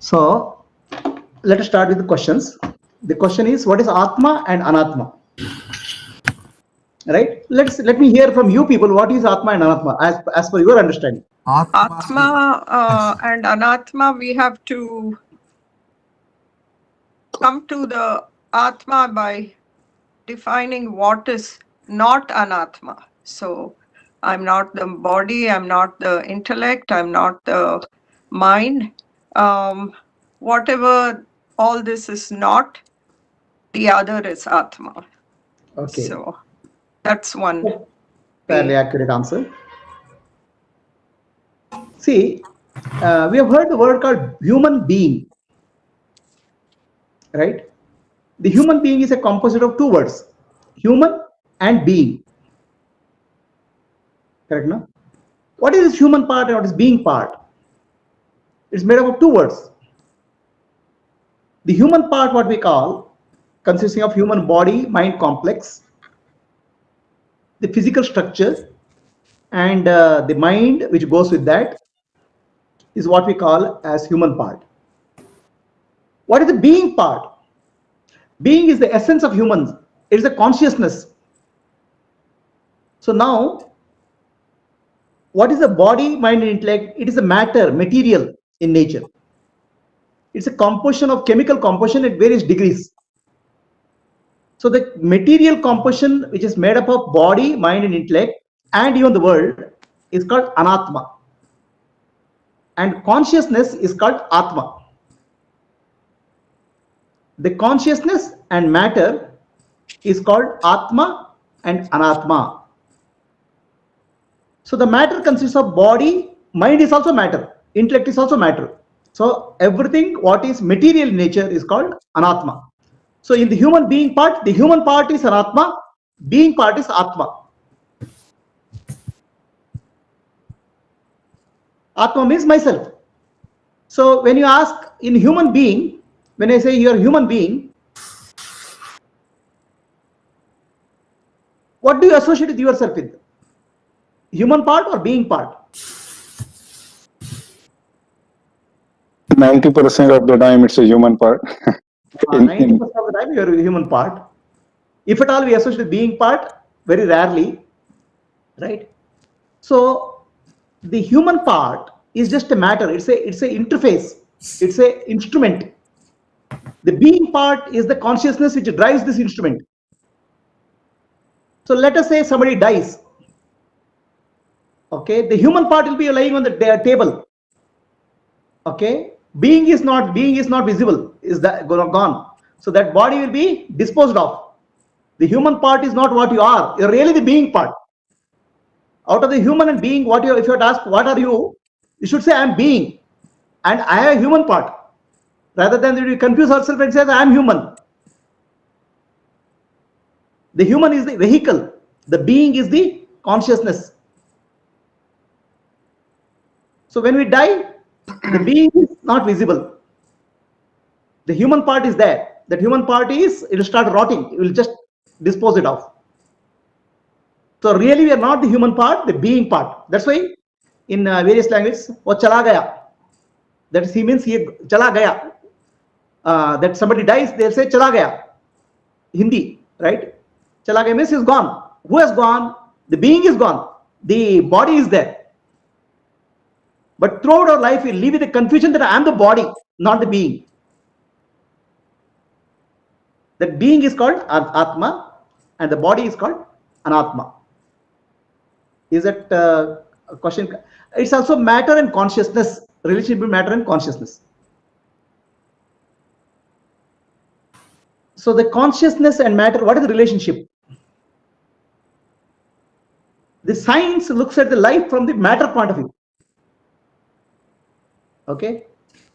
So let us start with the questions. The question is, what is Atma and Anatma? Right? Let me hear from you people. What is Atma and Anatma as per your understanding? Atma and Anatma, we have to come to the Atma by defining what is not Anatma. So I'm not the body, I'm not the intellect, I'm not the mind. Whatever all this is not, the other is Atma. Okay. So that's one. Fairly accurate answer. See, we have heard the word called human being, right? The human being is a composite of two words, human and being. Correct, no? What is this human part and what is being part? It's made up of two words. The human part, what we call, consisting of human body, mind complex, the physical structure, and the mind which goes with that, is what we call as human part. What is the being part? Being is the essence of humans. It is the consciousness. So now, what is the body, mind, and intellect? It is a matter, material in nature. It's a composition of chemical composition at various degrees. So the material composition, which is made up of body, mind, and intellect, and even the world, is called Anatma. And consciousness is called Atma. The consciousness and matter is called Atma and Anatma. So the matter consists of body, mind is also matter, intellect is also matter. So everything what is material in nature is called Anatma. So in the human being part, the human part is Anatma, being part is Atma. Atma means myself. So when you ask in human being, when I say you are human being, what do you associate with yourself with? Human part or being part? 90% of the time it's a human part. 90% of the time you are a human part. If at all we associate with being part, very rarely, right? So the human part is just a matter. It's a interface. It's a instrument. The being part is the consciousness which drives this instrument. So let us say somebody dies. Okay, the human part will be lying on the table. Okay, being is not visible, is that gone. So that body will be disposed of. The human part is not what you are. You're really the being part. Out of the human and being, if you were to ask what are you, you should say I am being, and I am a human part. Rather than we confuse ourselves and say I am human. The human is the vehicle. The being is the consciousness. So when we die, the being is not visible. The human part is there. That human part it will start rotting. It will just dispose it off. So really we are not the human part, the being part. That's why in various languages, wo chala gaya. That is, he means he chala gaya. That somebody dies, they'll say chala gaya. Hindi, right? Chala gaya means he's gone. Who has gone? The being is gone. The body is there. But throughout our life, we live with the confusion that I am the body, not the being. That being is called Atma and the body is called Anatma. Is that a question? It's also matter and consciousness, relationship between matter and consciousness. So the consciousness and matter, what is the relationship? The science looks at the life from the matter point of view. Okay,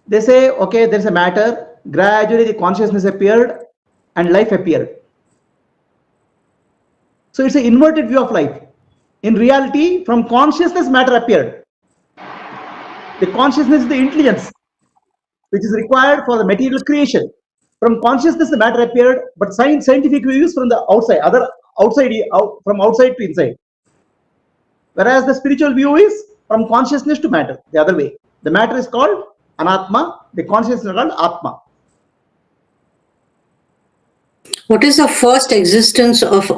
they say, okay, there's a matter, gradually the consciousness appeared and life appeared. So it's an inverted view of life. In reality, from consciousness, matter appeared. The consciousness is the intelligence which is required for the material creation. From consciousness, the matter appeared, but scientific views from the outside, from outside to inside. Whereas the spiritual view is from consciousness to matter, the other way. The matter is called Anatma. The consciousness is called Atma. What is the first existence of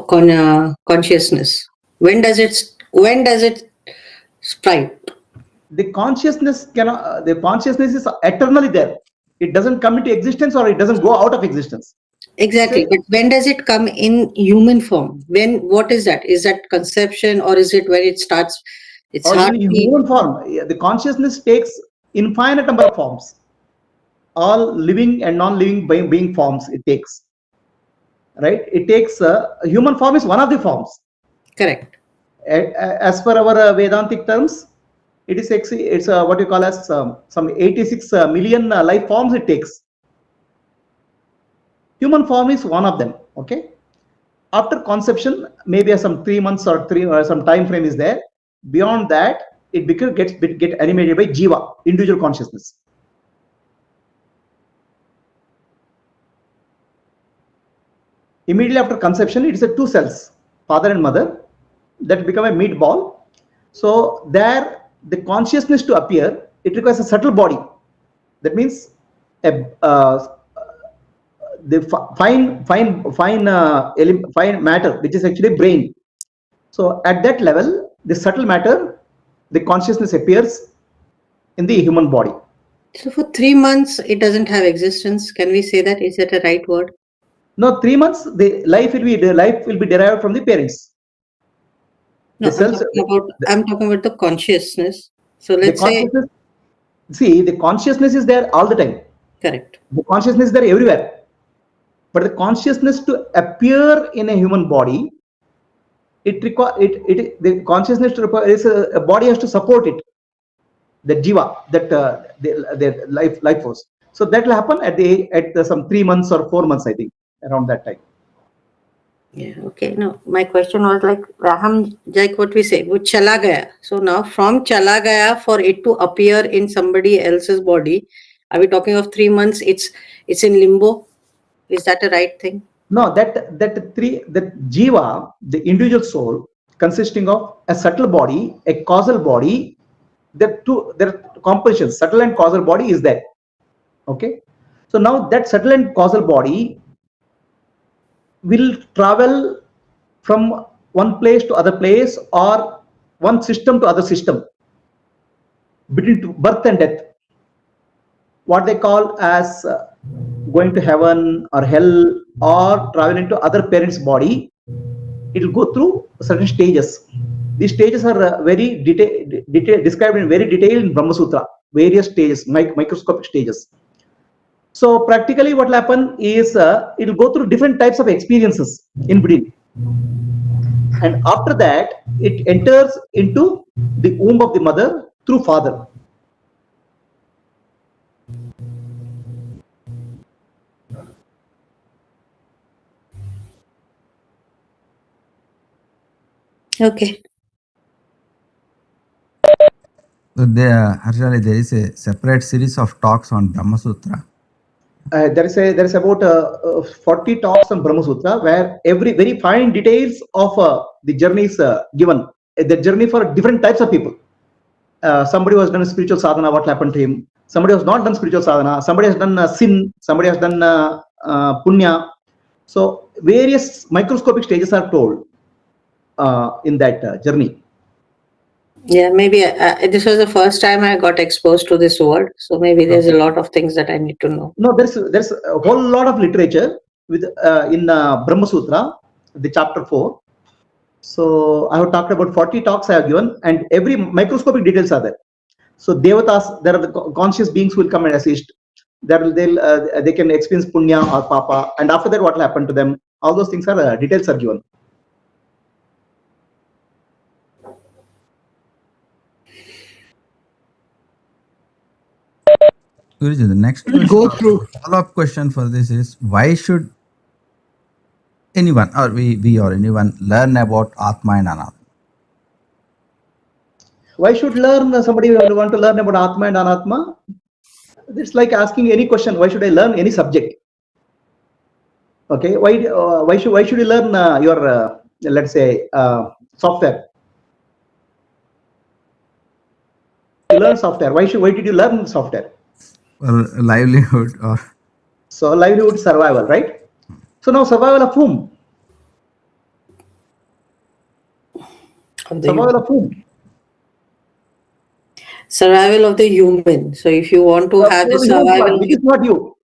consciousness? When does it sprite? The consciousness cannot. The consciousness is eternally there. It doesn't come into existence or it doesn't go out of existence. Exactly, but when does it come in human form? What is that? Is that conception, or is it when it starts? It's Or hard. in human form, the consciousness takes infinite number of forms. All living and non-living being forms it takes. Right? It takes human form is one of the forms. Correct. As per our Vedantic terms, it's what you call as some 86 million life forms it takes. Human form is one of them. Okay. After conception, maybe some 3 months or some time frame is there. Beyond that, it get animated by jiva, individual consciousness. Immediately after conception, it is a two cells, father and mother, that become a meatball. So there, the consciousness to appear, it requires a subtle body. That means the fine matter, which is actually brain. So at that level, the subtle matter, the consciousness appears in the human body. So for 3 months, it doesn't have existence. Can we say that? Is that a right word? No, 3 months, the life will be derived from the parents. No, I'm talking about the consciousness. So let's say. See, the consciousness is there all the time. Correct. The consciousness is there everywhere. But the consciousness to appear in a human body, the consciousness is a body has to support it. The jiva, that the life force. So that will happen at some 3 months or 4 months, I think, around that time. Yeah. Okay. No, my question was like what we say, wo chala gaya. So now from chala gaya, for it to appear in somebody else's body, are we talking of 3 months? It's in limbo. Is that a right thing? No, that jiva, the individual soul, consisting of a subtle body, a causal body. There are compositions. Subtle and causal body is there. Okay. So now that subtle and causal body will travel from one place to other place or one system to other system, between birth and death. What they call as going to heaven or hell or travel into other parents' body, it will go through certain stages. These stages are very described in very detail in Brahma Sutra. Various stages, microscopic stages. So practically, what will happen is it will go through different types of experiences in between, and after that, it enters into the womb of the mother through father. Okay. So actually, there is a separate series of talks on Brahma Sutra. There is about 40 talks on Brahma Sutra, where every very fine details of the journey is given. The journey for different types of people. Somebody who has done spiritual sadhana, what happened to him? Somebody who has not done spiritual sadhana. Somebody has done sin. Somebody has done punya. So various microscopic stages are told in that journey. Yeah, maybe this was the first time I got exposed to this word. So maybe there's a lot of things that I need to know. No, there's a whole lot of literature with in Brahma Sutra, the chapter 4. So I have talked about 40 talks I have given, and every microscopic details are there. So devatas, there are the conscious beings who will come and assist. They can experience punya or papa, and after that, what will happen to them? All those things are details are given. Guruji, the next follow-up question for this is, why should anyone, or we or anyone, learn about Atma and Anatma? Why should somebody want to learn about Atma and Anatma? It's like asking any question. Why should I learn any subject? Okay, why should you learn your let's say software? You learn software. Why did you learn software? for livelihood or So livelihood, survival, right? So now survival of whom? Of the Survival human. of whom? Survival of the human. So if you want to have the The human survival part, of which is not you.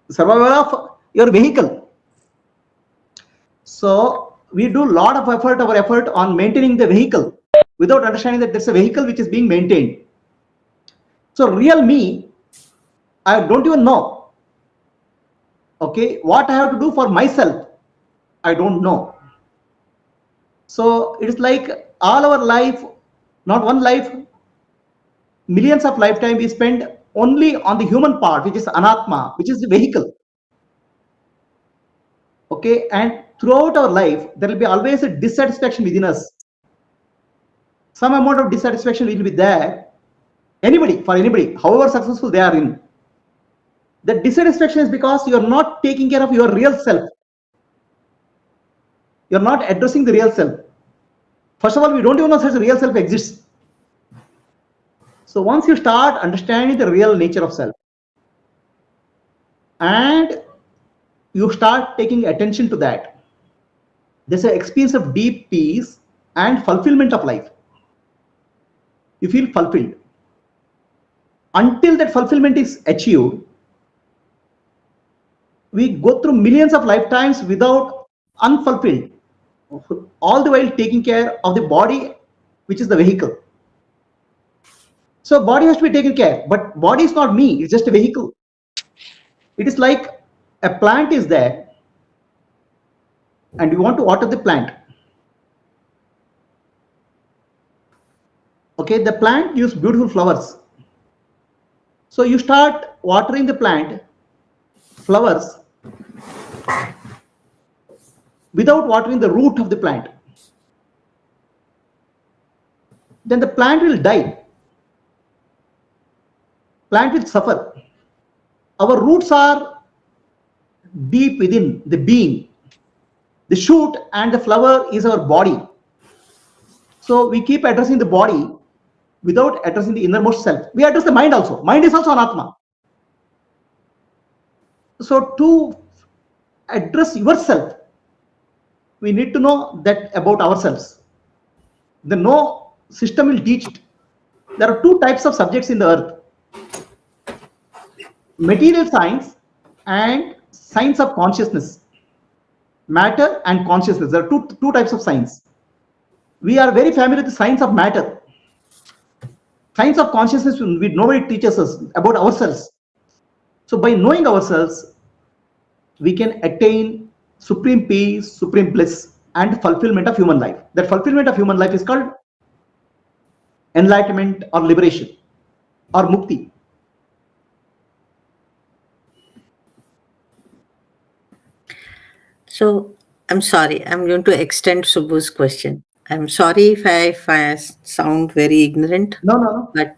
Survival of your vehicle. So we do a lot of effort on maintaining the vehicle without understanding that there's a vehicle which is being maintained. So real me, I don't even know. Okay, what I have to do for myself, I don't know. So it is like all our life, not one life, millions of lifetime we spend only on the human part, which is anatma, which is the vehicle. Okay, and throughout our life, there will be always a dissatisfaction within us. Some amount of dissatisfaction will be there. For anybody, however successful they are in. The dissatisfaction is because you are not taking care of your real self. You are not addressing the real self. First of all, we don't even know such a real self exists. So once you start understanding the real nature of self, and you start taking attention to that, there's an experience of deep peace and fulfillment of life. You feel fulfilled. Until that fulfillment is achieved, we go through millions of lifetimes without unfulfilled, all the while taking care of the body, which is the vehicle. So body has to be taken care, but body is not me, it's just a vehicle. It is like a plant is there and you want to water the plant. Okay, the plant gives beautiful flowers. So you start watering the plant, flowers, without watering the root of the plant. Then the plant will die. Plant will suffer. Our roots are deep within the being. The shoot and the flower is our body. So we keep addressing the body without addressing the innermost self. We address the mind also. Mind is also an Atma. So to address yourself, we need to know that about ourselves. The no system will teach it. There are two types of subjects in the earth: material science and science of consciousness. Matter and consciousness. There are two types of science. We are very familiar with the science of matter. Science of consciousness, nobody teaches us about ourselves. So by knowing ourselves, we can attain supreme peace, supreme bliss, and fulfillment of human life. That fulfillment of human life is called enlightenment or liberation or mukti. So I'm sorry, I'm going to extend Subbu's question. I'm sorry if I sound very ignorant. No. But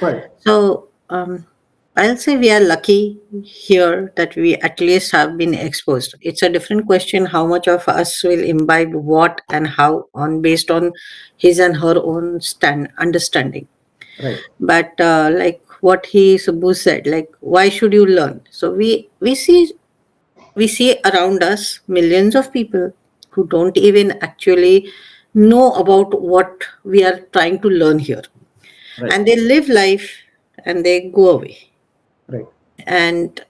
Right. so I'll say we are lucky here that we at least have been exposed. It's a different question how much of us will imbibe what and how on based on his and her own understanding. Right. But like what Subbu said, like why should you learn? So we see around us millions of people who don't even actually know about what we are trying to learn here. Right. And they live life and they go away. Right. And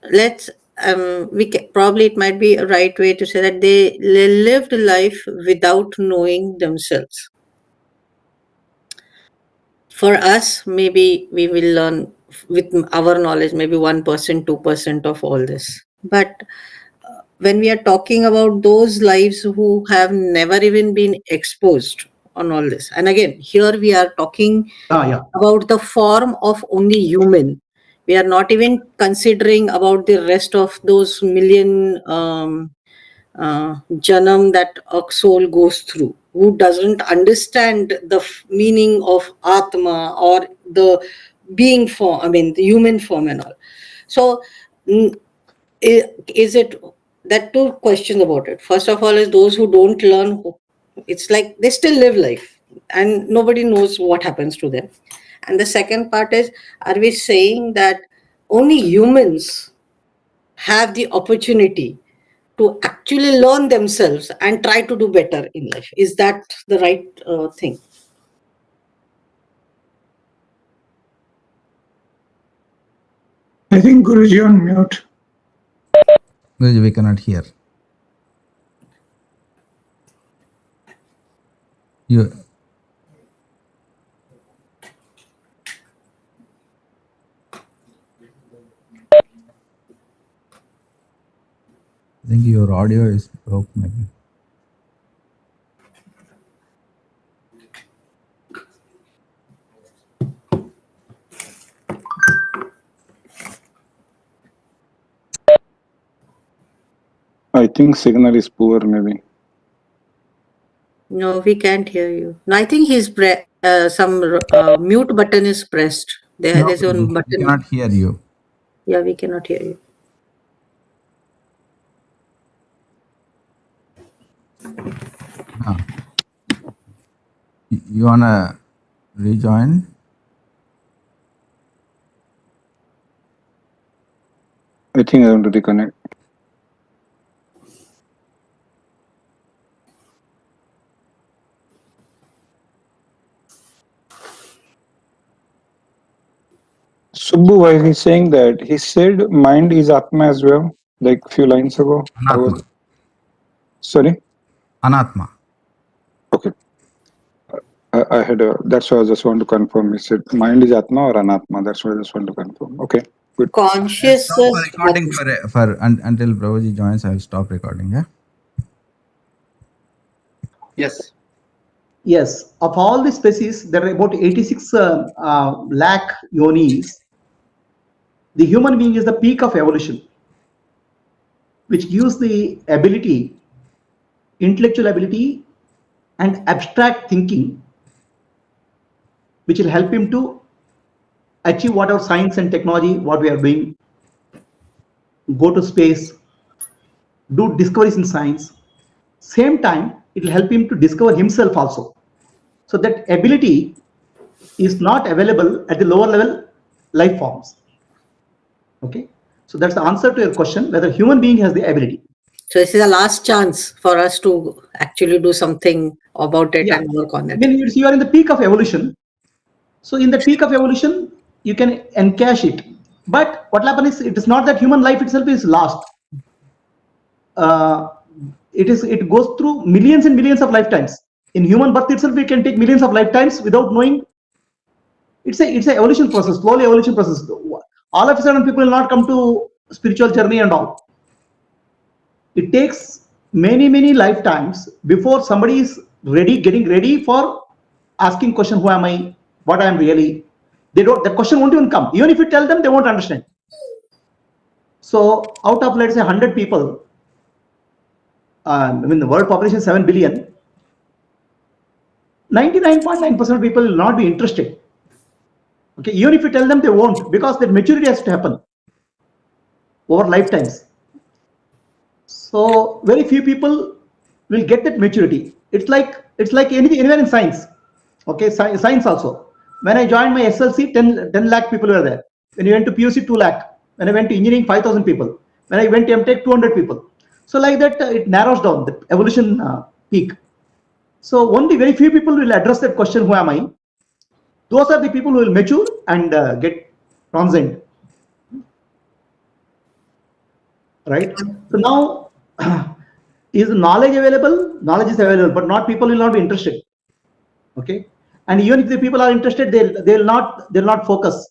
probably it might be a right way to say that they lived life without knowing themselves. For us, maybe we will learn with our knowledge, maybe 1%, 2% of all this. But when we are talking about those lives who have never even been exposed on all this, and again, here we are talking about the form of only human. We are not even considering about the rest of those million janam that a soul goes through, who doesn't understand the meaning of Atma or the being form, the human form and all. So is it that two questions about it? First of all, is those who don't learn, it's like they still live life and nobody knows what happens to them. And the second part is, are we saying that only humans have the opportunity to actually learn themselves and try to do better in life? Is that the right thing? I think Guruji on mute. Guruji, we cannot hear. You. I think your audio is broke maybe. I think signal is poor maybe. No, we can't hear you. No, I think he's some mute button is pressed. No, There's one Guruji, we button. cannot hear you. Yeah, we cannot hear you. Ah. You wanna rejoin? I think I want to reconnect. Subbu, while he's saying that, he said mind is Atma as well, like few lines ago. I was, Anatma. sorry? Anatma. Okay. I had a, that's why I just want to confirm. He said mind is Atma or Anatma. That's why I just want to confirm. Okay, good. Conscious Stop the recording until Prabhuji joins. I'll stop recording. Yeah. Yes. Yes, of all the species, there are about 86 lakh yonis. The human being is the peak of evolution, which gives the ability, intellectual ability, and abstract thinking, which will help him to achieve whatever science and technology what we are doing, go to space, do discoveries in science. Same time, it will help him to discover himself also. So that ability is not available at the lower level life forms. Okay, so that's the answer to your question, whether human being has the ability. So this is the last chance for us to actually do something about it Yeah. and work on it. When you are in the peak of evolution, so in the peak of evolution, you can encash it. But what happens is, it is not that human life itself is lost. It goes through millions and millions of lifetimes. In human birth itself, we can take millions of lifetimes without knowing. It's a evolution process, slowly evolution process. All of a sudden, people will not come to spiritual journey and all. It takes many lifetimes before somebody is getting ready for asking question, who am I, what I am really. The question won't even come. Even if you tell them, they won't understand. So out of, let's say, 100 people, the world population is 7 billion, 99.9% of people will not be interested. Okay, even if you tell them, they won't, because that maturity has to happen over lifetimes. So very few people will get that maturity. It's like anything, anywhere in science. Okay, science also. When I joined my SLC, 10 lakh people were there. When I went to PUC, 2 lakh. When I went to engineering, 5,000 people. When I went to MTech, 200 people. So like that, it narrows down the evolution peak. So only very few people will address that question, who am I? Those are the people who will mature and get transcend. Right? So now, is knowledge available? Knowledge is available, but not people will not be interested. Okay, and even if the people are interested, they'll not focus.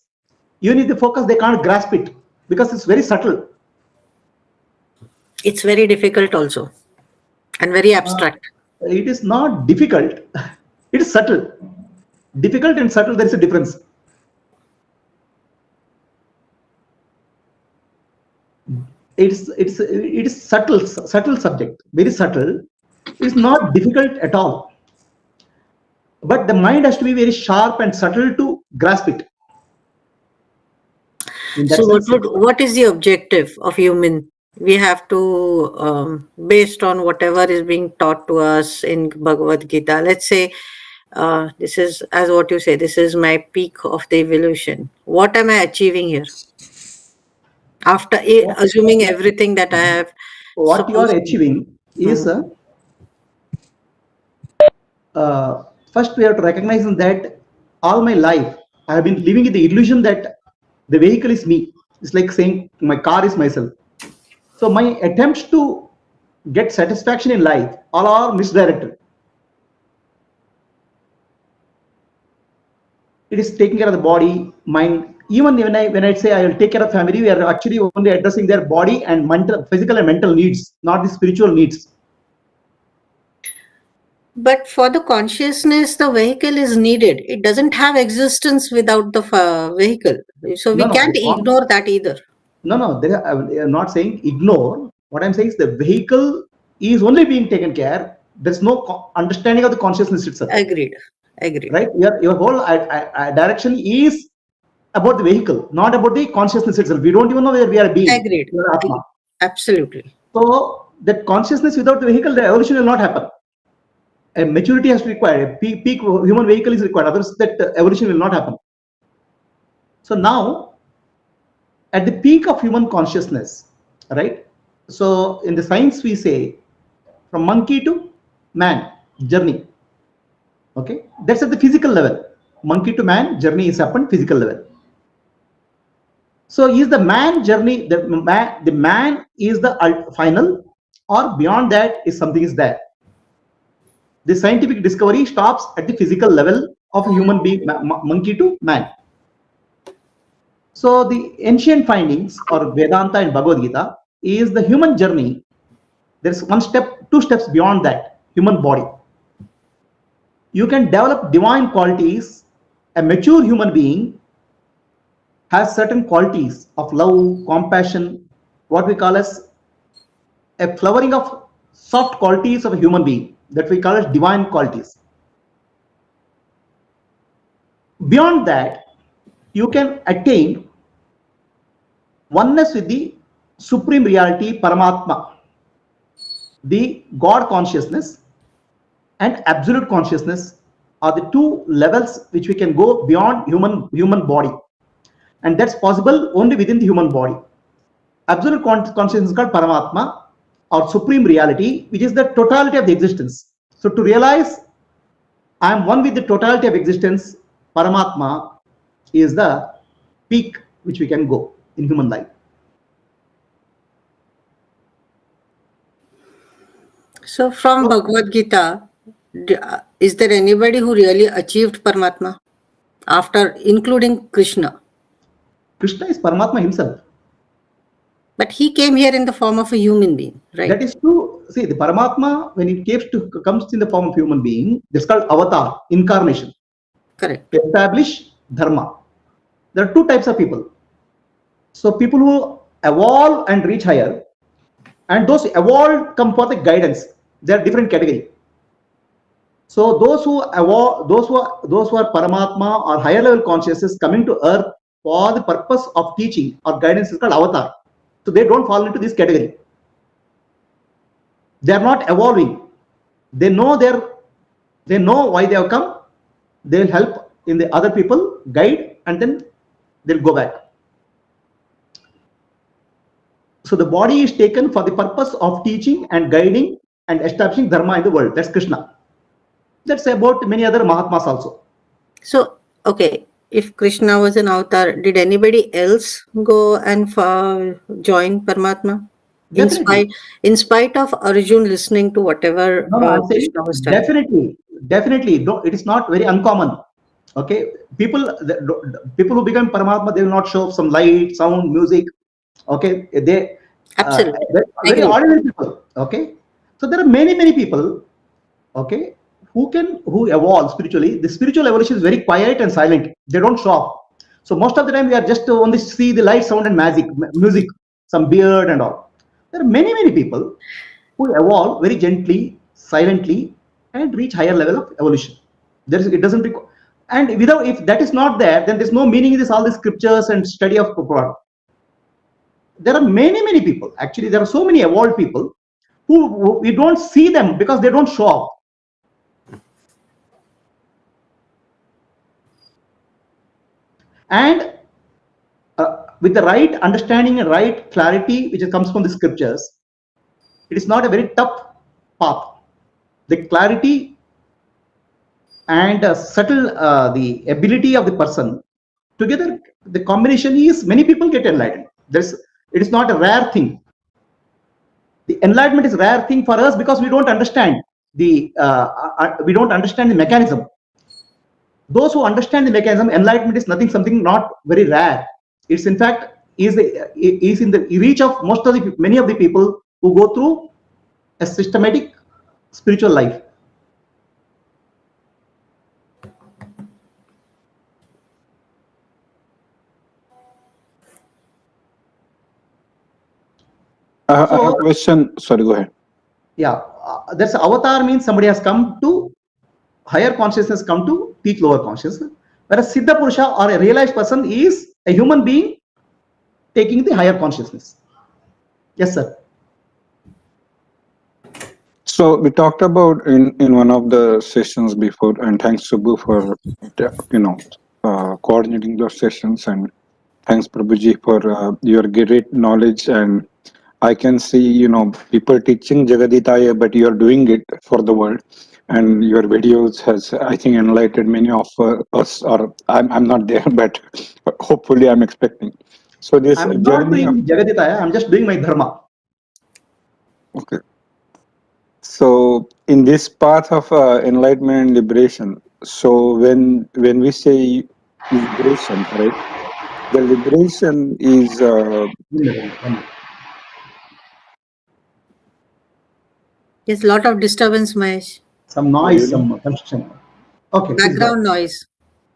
Even if they focus, they can't grasp it because it's very subtle. It's very difficult also, and very abstract. It is not difficult. It is subtle. Difficult and subtle, there is a difference. It is subtle subject, very subtle. It's not difficult at all. But the mind has to be very sharp and subtle to grasp it. So what is the objective of human? We have to, based on whatever is being taught to us in Bhagavad Gita, let's say this is, as what you say, this is my peak of the evolution. What am I achieving here? After assuming everything that I have What you are supposed to. achieving is first we have to recognize that all my life I have been living in the illusion that the vehicle is me. It's like saying my car is myself. So my attempts to get satisfaction in life all are misdirected. It is taking care of the body, mind. Even when I say I will take care of family, we are actually only addressing their body and mental, physical and mental needs, not the spiritual needs. But for the consciousness, the vehicle is needed. It doesn't have existence without the vehicle. So we can't ignore that either. No, I'm not saying ignore. What I'm saying is the vehicle is only being taken care. There's no understanding of the consciousness itself. Agreed. Right? Your whole direction is about the vehicle, not about the consciousness itself. We don't even know where we are being. Agreed. Atma. Absolutely. So that consciousness without the vehicle, the evolution will not happen. A maturity has to be required. A peak human vehicle is required. Others, that evolution will not happen. So now, at the peak of human consciousness, right? So in the science we say, from monkey to man journey. Okay, that's at the physical level. Monkey to man journey is happened physical level. So is the man journey, the man is the final, or beyond that is something is there? The scientific discovery stops at the physical level of a human being, monkey to man. So the ancient findings or Vedanta and Bhagavad Gita is the human journey. There's one step, two steps beyond that, human body. You can develop divine qualities. A mature human being has certain qualities of love, compassion, what we call as a flowering of soft qualities of a human being, that we call as divine qualities. Beyond that, you can attain oneness with the supreme reality, Paramatma, the God consciousness and absolute consciousness are the two levels which we can go beyond human body, and that's possible only within the human body. Absolute consciousness is called Paramatma or supreme reality, which is the totality of the existence. So to realize I am one with the totality of existence, Paramatma is the peak which we can go in human life. So from Bhagavad Gita, is there anybody who really achieved Paramatma after including Krishna? Krishna is Paramatma himself. But he came here in the form of a human being, right? That is true. See, the Paramatma, when it comes in the form of human being, it's called avatar, incarnation. Correct. To establish dharma. There are two types of people. So people who evolve and reach higher, and those evolved come for the guidance. They are different category. So those who evolve, those who are Paramatma or higher level consciousness coming to earth for the purpose of teaching or guidance is called avatar. So they don't fall into this category. They are not evolving. They know why they have come. They will help in the other people, guide, and then they'll go back. So the body is taken for the purpose of teaching and guiding and establishing dharma in the world. That's Krishna. That's about many other Mahatmas also. So, okay, if Krishna was an avatar, did anybody else go and join Paramatma? In spite of Arjun listening to whatever Krishna was telling. Definitely. No, it is not very uncommon. Okay, people who become Paramatma, they will not show some light, sound, music. Okay, they absolutely very ordinary people. Okay, so there are many people. Okay, who evolve spiritually. The spiritual evolution is very quiet and silent. They don't show up. So most of the time we are just only see the light, sound, and music, some beard and all. There are many people who evolve very gently, silently, and reach higher level of evolution. It doesn't require, and if that is not there, then there's no meaning in this all the scriptures and study of Quran. There are many people. Actually, there are so many evolved people who we don't see them because they don't show up. And with the right understanding and right clarity, which comes from the scriptures, it is not a very tough path. The clarity and subtle the ability of the person together, the combination is many people get enlightened. It is not a rare thing. The enlightenment is a rare thing for us because we don't understand the mechanism. Those who understand the mechanism, enlightenment is something not very rare. It's in fact is in the reach of many of the people who go through a systematic spiritual life. I have a question. Sorry, go ahead. Yeah, that's avatar means somebody has come to higher consciousness, come to teach lower consciousness. Whereas Siddha Purusha or a realized person is a human being taking the higher consciousness. Yes, sir. So we talked about in one of the sessions before, and thanks Subbu for coordinating those sessions, and thanks Prabhuji for your great knowledge. And I can see people teaching Jagaditaya, but you are doing it for the world, and your videos has, I think, enlightened many of us. Or I'm not there, but hopefully I'm expecting. So this I'm not journey doing Jagaditaya, I'm just doing my dharma. Okay. So in this path of enlightenment and liberation, so when we say liberation, right? The liberation is There's a lot of disturbance, Mahesh. Some noise, really? some construction. Okay, please go ahead. Background noise.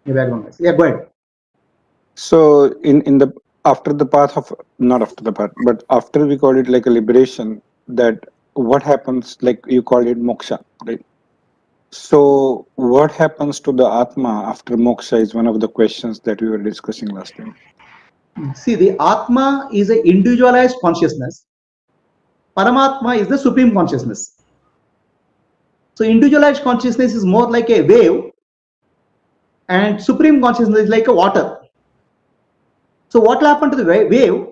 Yeah, background noise. Yeah, go ahead. So in the after the path of, not after the path, but after we call it like a liberation, that what happens, like you call it moksha, right? So what happens to the Atma after moksha is one of the questions that we were discussing last time. See, the Atma is an individualized consciousness. Paramatma is the supreme consciousness. So individualized consciousness is more like a wave, and supreme consciousness is like a water. So what will happen to the wave?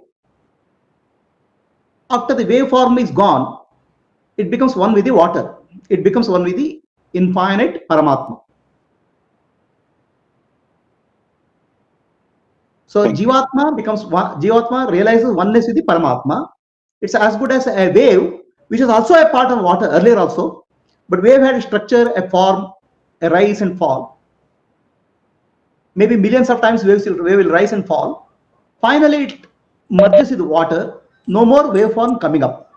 After the waveform is gone, it becomes one with the water. It becomes one with the infinite Paramatma. So Jivatma realizes oneness with the Paramatma. It's as good as a wave, which is also a part of water earlier also. But wave had a structure, a form, a rise and fall. Maybe millions of times wave will rise and fall. Finally, it merges with water. No more waveform coming up.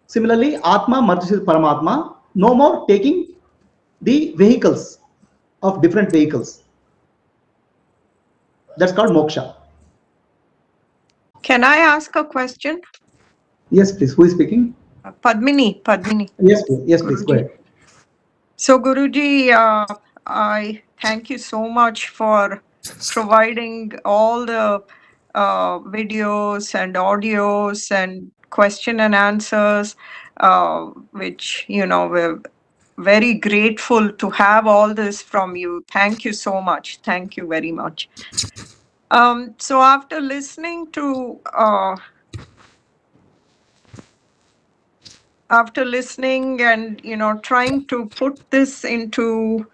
Similarly, Atma merges with Paramatma. No more taking the vehicles of different vehicles. That's called moksha. Can I ask a question? Yes, please. Who is speaking? Padmini. Yes, please. Yes, please. Go ahead. So Guruji, I thank you so much for providing all the videos and audios and question and answers, which, we're very grateful to have all this from you. Thank you so much. Thank you very much. So after listening to and trying to put this into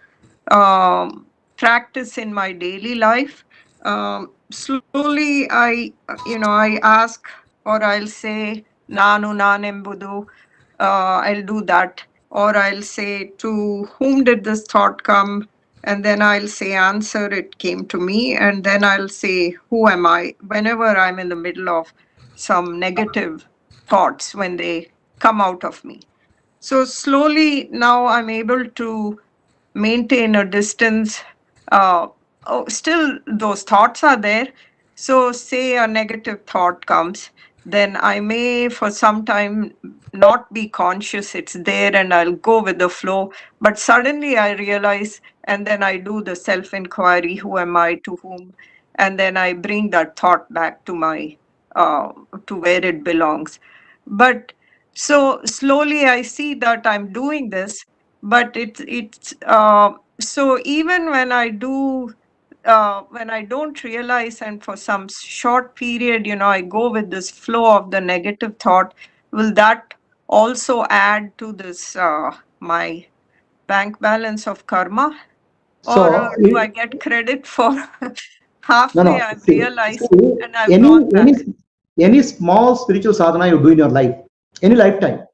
practice in my daily life, slowly I ask, or I'll say nanu nanembudu, I'll do that, or I'll say, to whom did this thought come, and then I'll say answer, it came to me, and then I'll say who am I, whenever I'm in the middle of some negative thoughts when they come out of me. So slowly now I'm able to maintain a distance. Still those thoughts are there. So say a negative thought comes, then I may for some time not be conscious it's there and I'll go with the flow. But suddenly I realize, and then I do the self-inquiry, who am I, to whom? And then I bring that thought back to my, to where it belongs. But so slowly I see that I'm doing this, but it's so even when I do when I don't realize and for some short period, I go with this flow of the negative thought, will that also add to this, my bank balance of karma? Or So, do I get credit for halfway no. I've See, realized see, and I've gone back? any small spiritual sadhana you do in your life, any lifetime,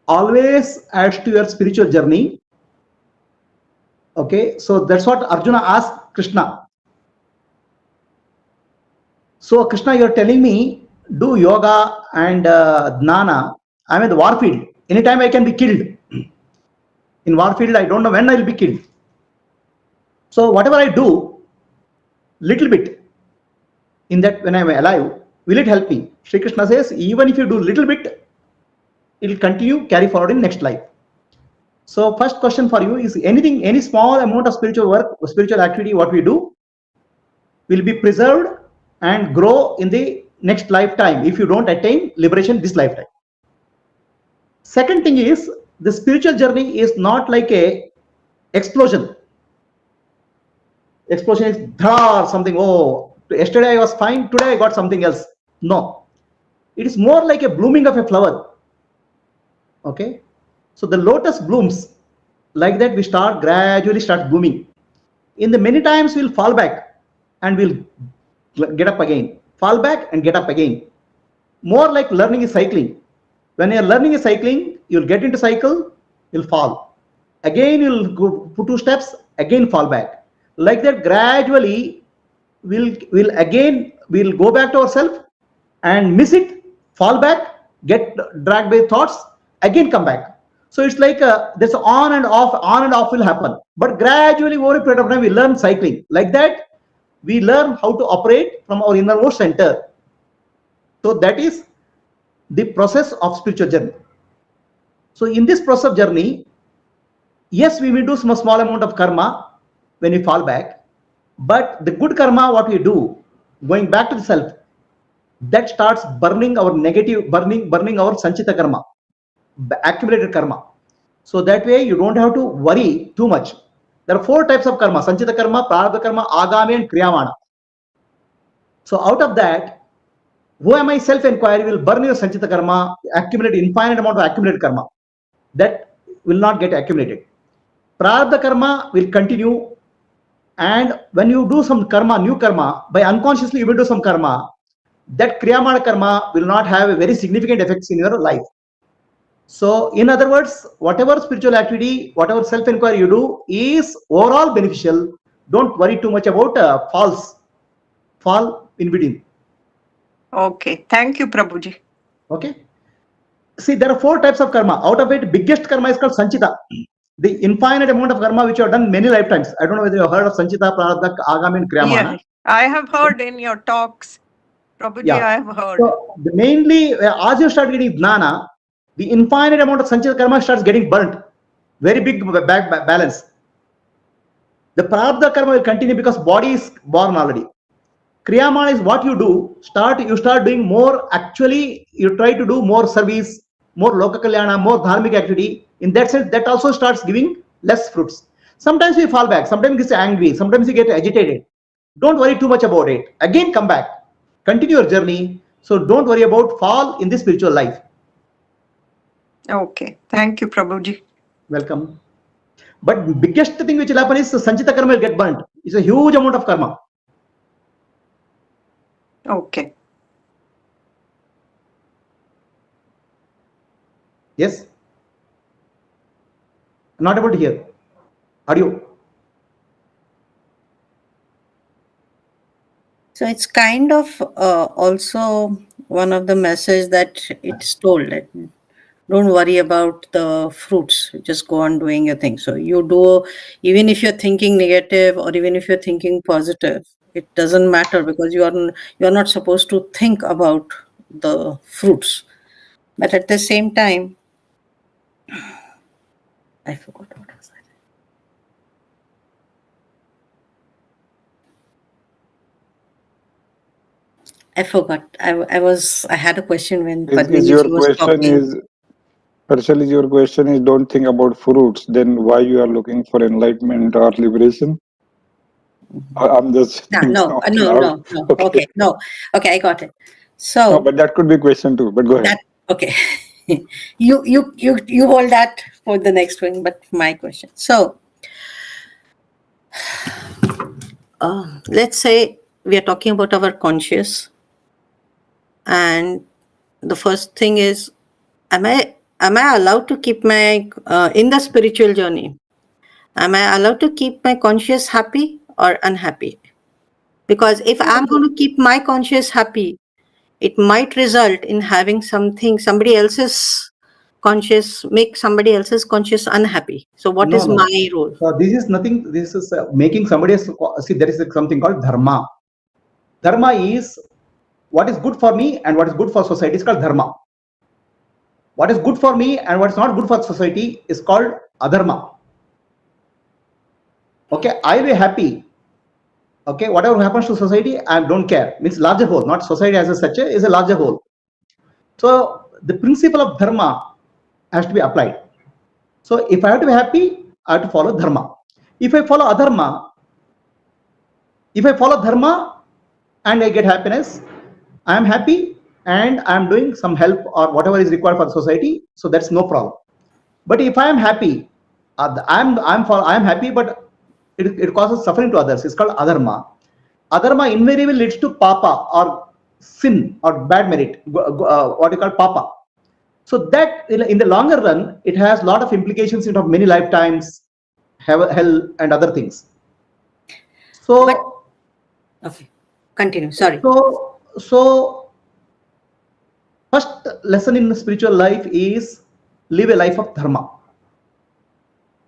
always adds to your spiritual journey. Okay, so that's what Arjuna asked Krishna. So Krishna, you're telling me do yoga and dhnana. I'm in the war field. Anytime I can be killed. In war field, I don't know when I'll be killed. So whatever I do, little bit in that when I'm alive, will it help me? Sri Krishna says, even if you do little bit, it will continue, carry forward in next life. So first question for you is anything, any small amount of spiritual work, spiritual activity, what we do will be preserved and grow in the next lifetime if you don't attain liberation this lifetime. Second thing is the spiritual journey is not like a explosion. Explosion is dhar something. Oh, yesterday I was fine, today I got something else. No, it is more like a blooming of a flower. Okay, so the lotus blooms like that. We start gradually start blooming. In the many times we'll fall back and we'll get up again. Fall back and get up again. More like learning is cycling. When you're learning is cycling, you'll get into cycle, you'll fall. Again, you'll go 2 steps, again fall back. Like that, gradually, we'll go back to ourselves and miss it, fall back, get dragged by thoughts, again come back. So it's like this on and off will happen. But gradually, over a period of time, we learn cycling. Like that, we learn how to operate from our innermost center. So that is the process of spiritual journey. So in this process of journey, yes, we will do some small amount of karma when we fall back, but the good karma, what we do, going back to the self, that starts burning our negative, burning our sanchita karma, accumulated karma. So that way you don't have to worry too much. There are 4 types of karma: sanchita karma, prarabdha karma, agami, and kriyamana. So out of that, who am I? Self-enquiry will burn your sanchita karma, accumulate infinite amount of accumulated karma. That will not get accumulated. Prarabdha karma will continue, and when you do some karma, new karma, by unconsciously you will do some karma, that kriyamana karma will not have a very significant effects in your life. So in other words, whatever spiritual activity, whatever self-enquiry you do is overall beneficial. Don't worry too much about fall in between. Okay, thank you, Prabhuji. Okay. See, there are 4 types of karma. Out of it, biggest karma is called sanchita. The infinite amount of karma which you have done many lifetimes. I don't know whether you have heard of sanchita, prarabdha, agami, and kriyamana. Yeah, I have heard in your talks, Prabhuji, Yeah. I have heard. So mainly, as you start getting jnana, the infinite amount of sanchita karma starts getting burnt. Very big balance. The prarabdha karma will continue because body is born already. Kriyamana is what you do. You start doing more. Actually, you try to do more service, more loka kalyana, more dharmic activity. In that sense, that also starts giving less fruits. Sometimes we fall back. Sometimes we get angry. Sometimes we get agitated. Don't worry too much about it. Again, come back. Continue your journey. So don't worry about fall in the spiritual life. Okay, thank you, Prabhuji. Welcome. But biggest thing which will happen is the sanchita karma will get burnt. It's a huge amount of karma. Okay. Yes? I'm not able to hear. Are you? So it's kind of also one of the message that it's told that don't worry about the fruits, just go on doing your thing. So you do, even if you're thinking negative or even if you're thinking positive, it doesn't matter because you're not supposed to think about the fruits. But at the same time, I forgot what was that. I forgot. I had a question when Is Padmini your was question talking. is, Harshal, is your question is don't think about fruits, then why you are looking for enlightenment or liberation? I'm just No, thinking no, out no, loud. no, no. Okay, no. Okay, I got it. So No, but that could be question too. But go ahead. that okay. You hold that for the next one, but my question. So let's say we are talking about our conscious, and the first thing is, am I allowed to keep my in the spiritual journey? Am I allowed to keep my conscious happy or unhappy? Because if I'm going to keep my conscious happy, it might result in having somebody else's conscious, make somebody else's conscious unhappy. So what No, is no. my role? So this is nothing. This is making somebody else. See, there is something called dharma. Dharma is what is good for me and what is good for society is called dharma. What is good for me and what is not good for society is called adharma. Okay, I'll be happy. Okay, whatever happens to society, I don't care. Means larger whole, not society as a such is a larger whole. So the principle of dharma has to be applied. So if I have to be happy, I have to follow dharma. If I follow adharma, if I follow dharma and I get happiness, I am happy and I am doing some help or whatever is required for the society. So that's no problem. But if I am happy, I'm happy, but it causes suffering to others. It's called adharma. Adharma invariably leads to papa or sin or bad merit. What you call papa. So that in the longer run, it has a lot of implications into many lifetimes, hell and other things. So, Okay, continue. Sorry. so first lesson in spiritual life is live a life of dharma.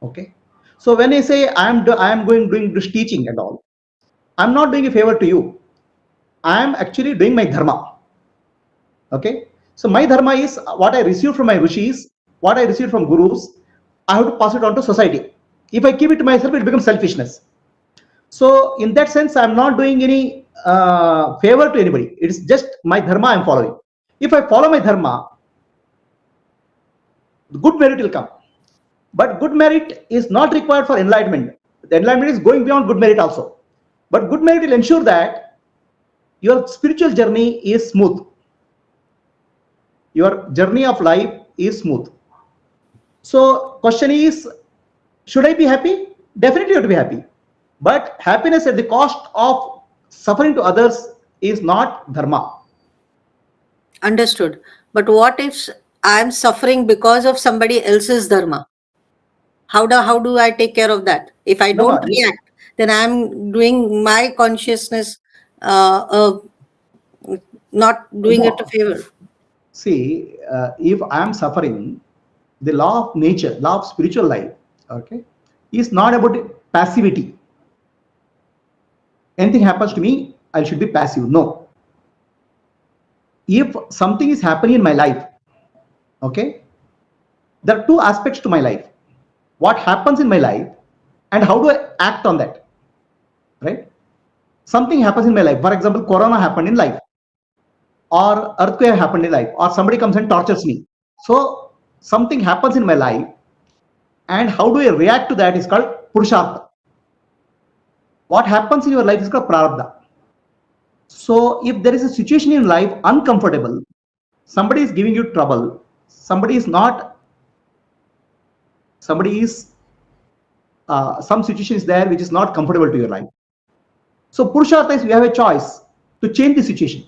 Okay. So when I say I am doing this teaching and all, I'm not doing a favor to you. I am actually doing my dharma. Okay. So my dharma is what I received from my rishis, what I received from gurus. I have to pass it on to society. If I keep it to myself, it becomes selfishness. So in that sense, I'm not doing any favor to anybody. It's just my dharma I'm following. If I follow my dharma, good merit will come. But good merit is not required for enlightenment. The enlightenment is going beyond good merit also. But good merit will ensure that your spiritual journey is smooth. Your journey of life is smooth. So question is, should I be happy? Definitely you have to be happy. But happiness at the cost of suffering to others is not dharma. Understood. But what if I'm suffering because of somebody else's dharma? How do I take care of that? If I don't react, then I'm doing my consciousness not doing it a favor. See, if I am suffering, the law of nature, law of spiritual life, okay, is not about passivity. Anything happens to me, I should be passive. No. If something is happening in my life, okay, there are two aspects to my life. What happens in my life and how do I act on that, right? Something happens in my life. For example, corona happened in life, or earthquake happened in life, or somebody comes and tortures me. So something happens in my life, and how do I react to that is called purushartha. What happens in your life is called prarabdha. So if there is a situation in life uncomfortable, somebody is giving you trouble, somebody is some situation is there which is not comfortable to your life. So purushartha is you have a choice to change the situation,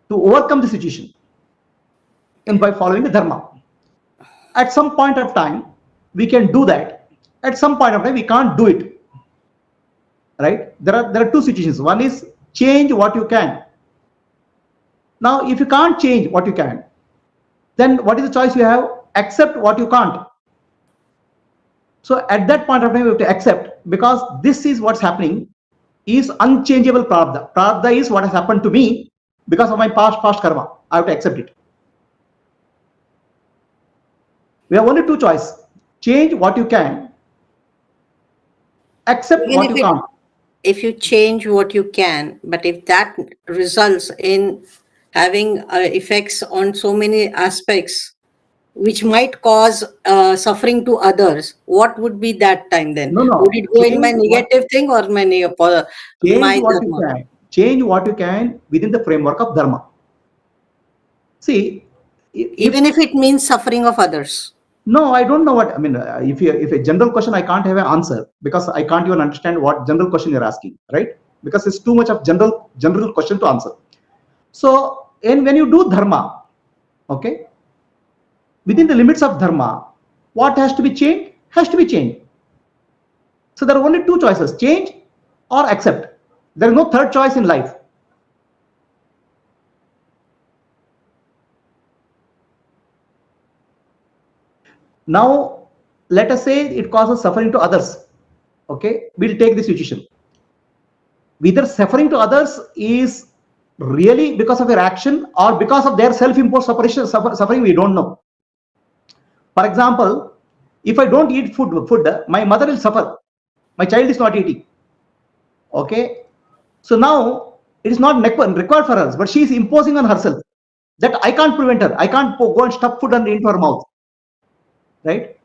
to overcome the situation, and by following the dharma. At some point of time, we can do that. At some point of time, we can't do it. Right? There are two situations. One is change what you can. Now, if you can't change what you can, then what is the choice you have? Accept what you can't. So at that point of time, you have to accept, because this is what's happening is unchangeable prarabdha. Prarabdha is what has happened to me because of my past karma. I have to accept it. We have only two choices: change what you can, accept what you can't. If you change what you can, but if that results in having effects on so many aspects, which might cause suffering to others, what would be that time then? No, no. Would it go in my Change what, negative thing or my change my what you dharma? can. Change what you can within the framework of dharma. See, Even if it means suffering of others. no, I don't know what I mean. If a general question, I can't have an answer because I can't even understand what general question you're asking, right? Because it's too much of general question to answer. So, and when you do dharma, okay, within the limits of dharma, what has to be changed has to be changed. So there are only two choices: change or accept. There is no third choice in life. Now, let us say it causes suffering to others. Okay, we'll take this situation. Whether suffering to others is really because of your action or because of their self-imposed suffering, we don't know. For example, if I don't eat food, my mother will suffer. My child is not eating. Okay, so now it is not required for us, but she is imposing on herself that I can't prevent her. I can't go and stuff food into her mouth, right?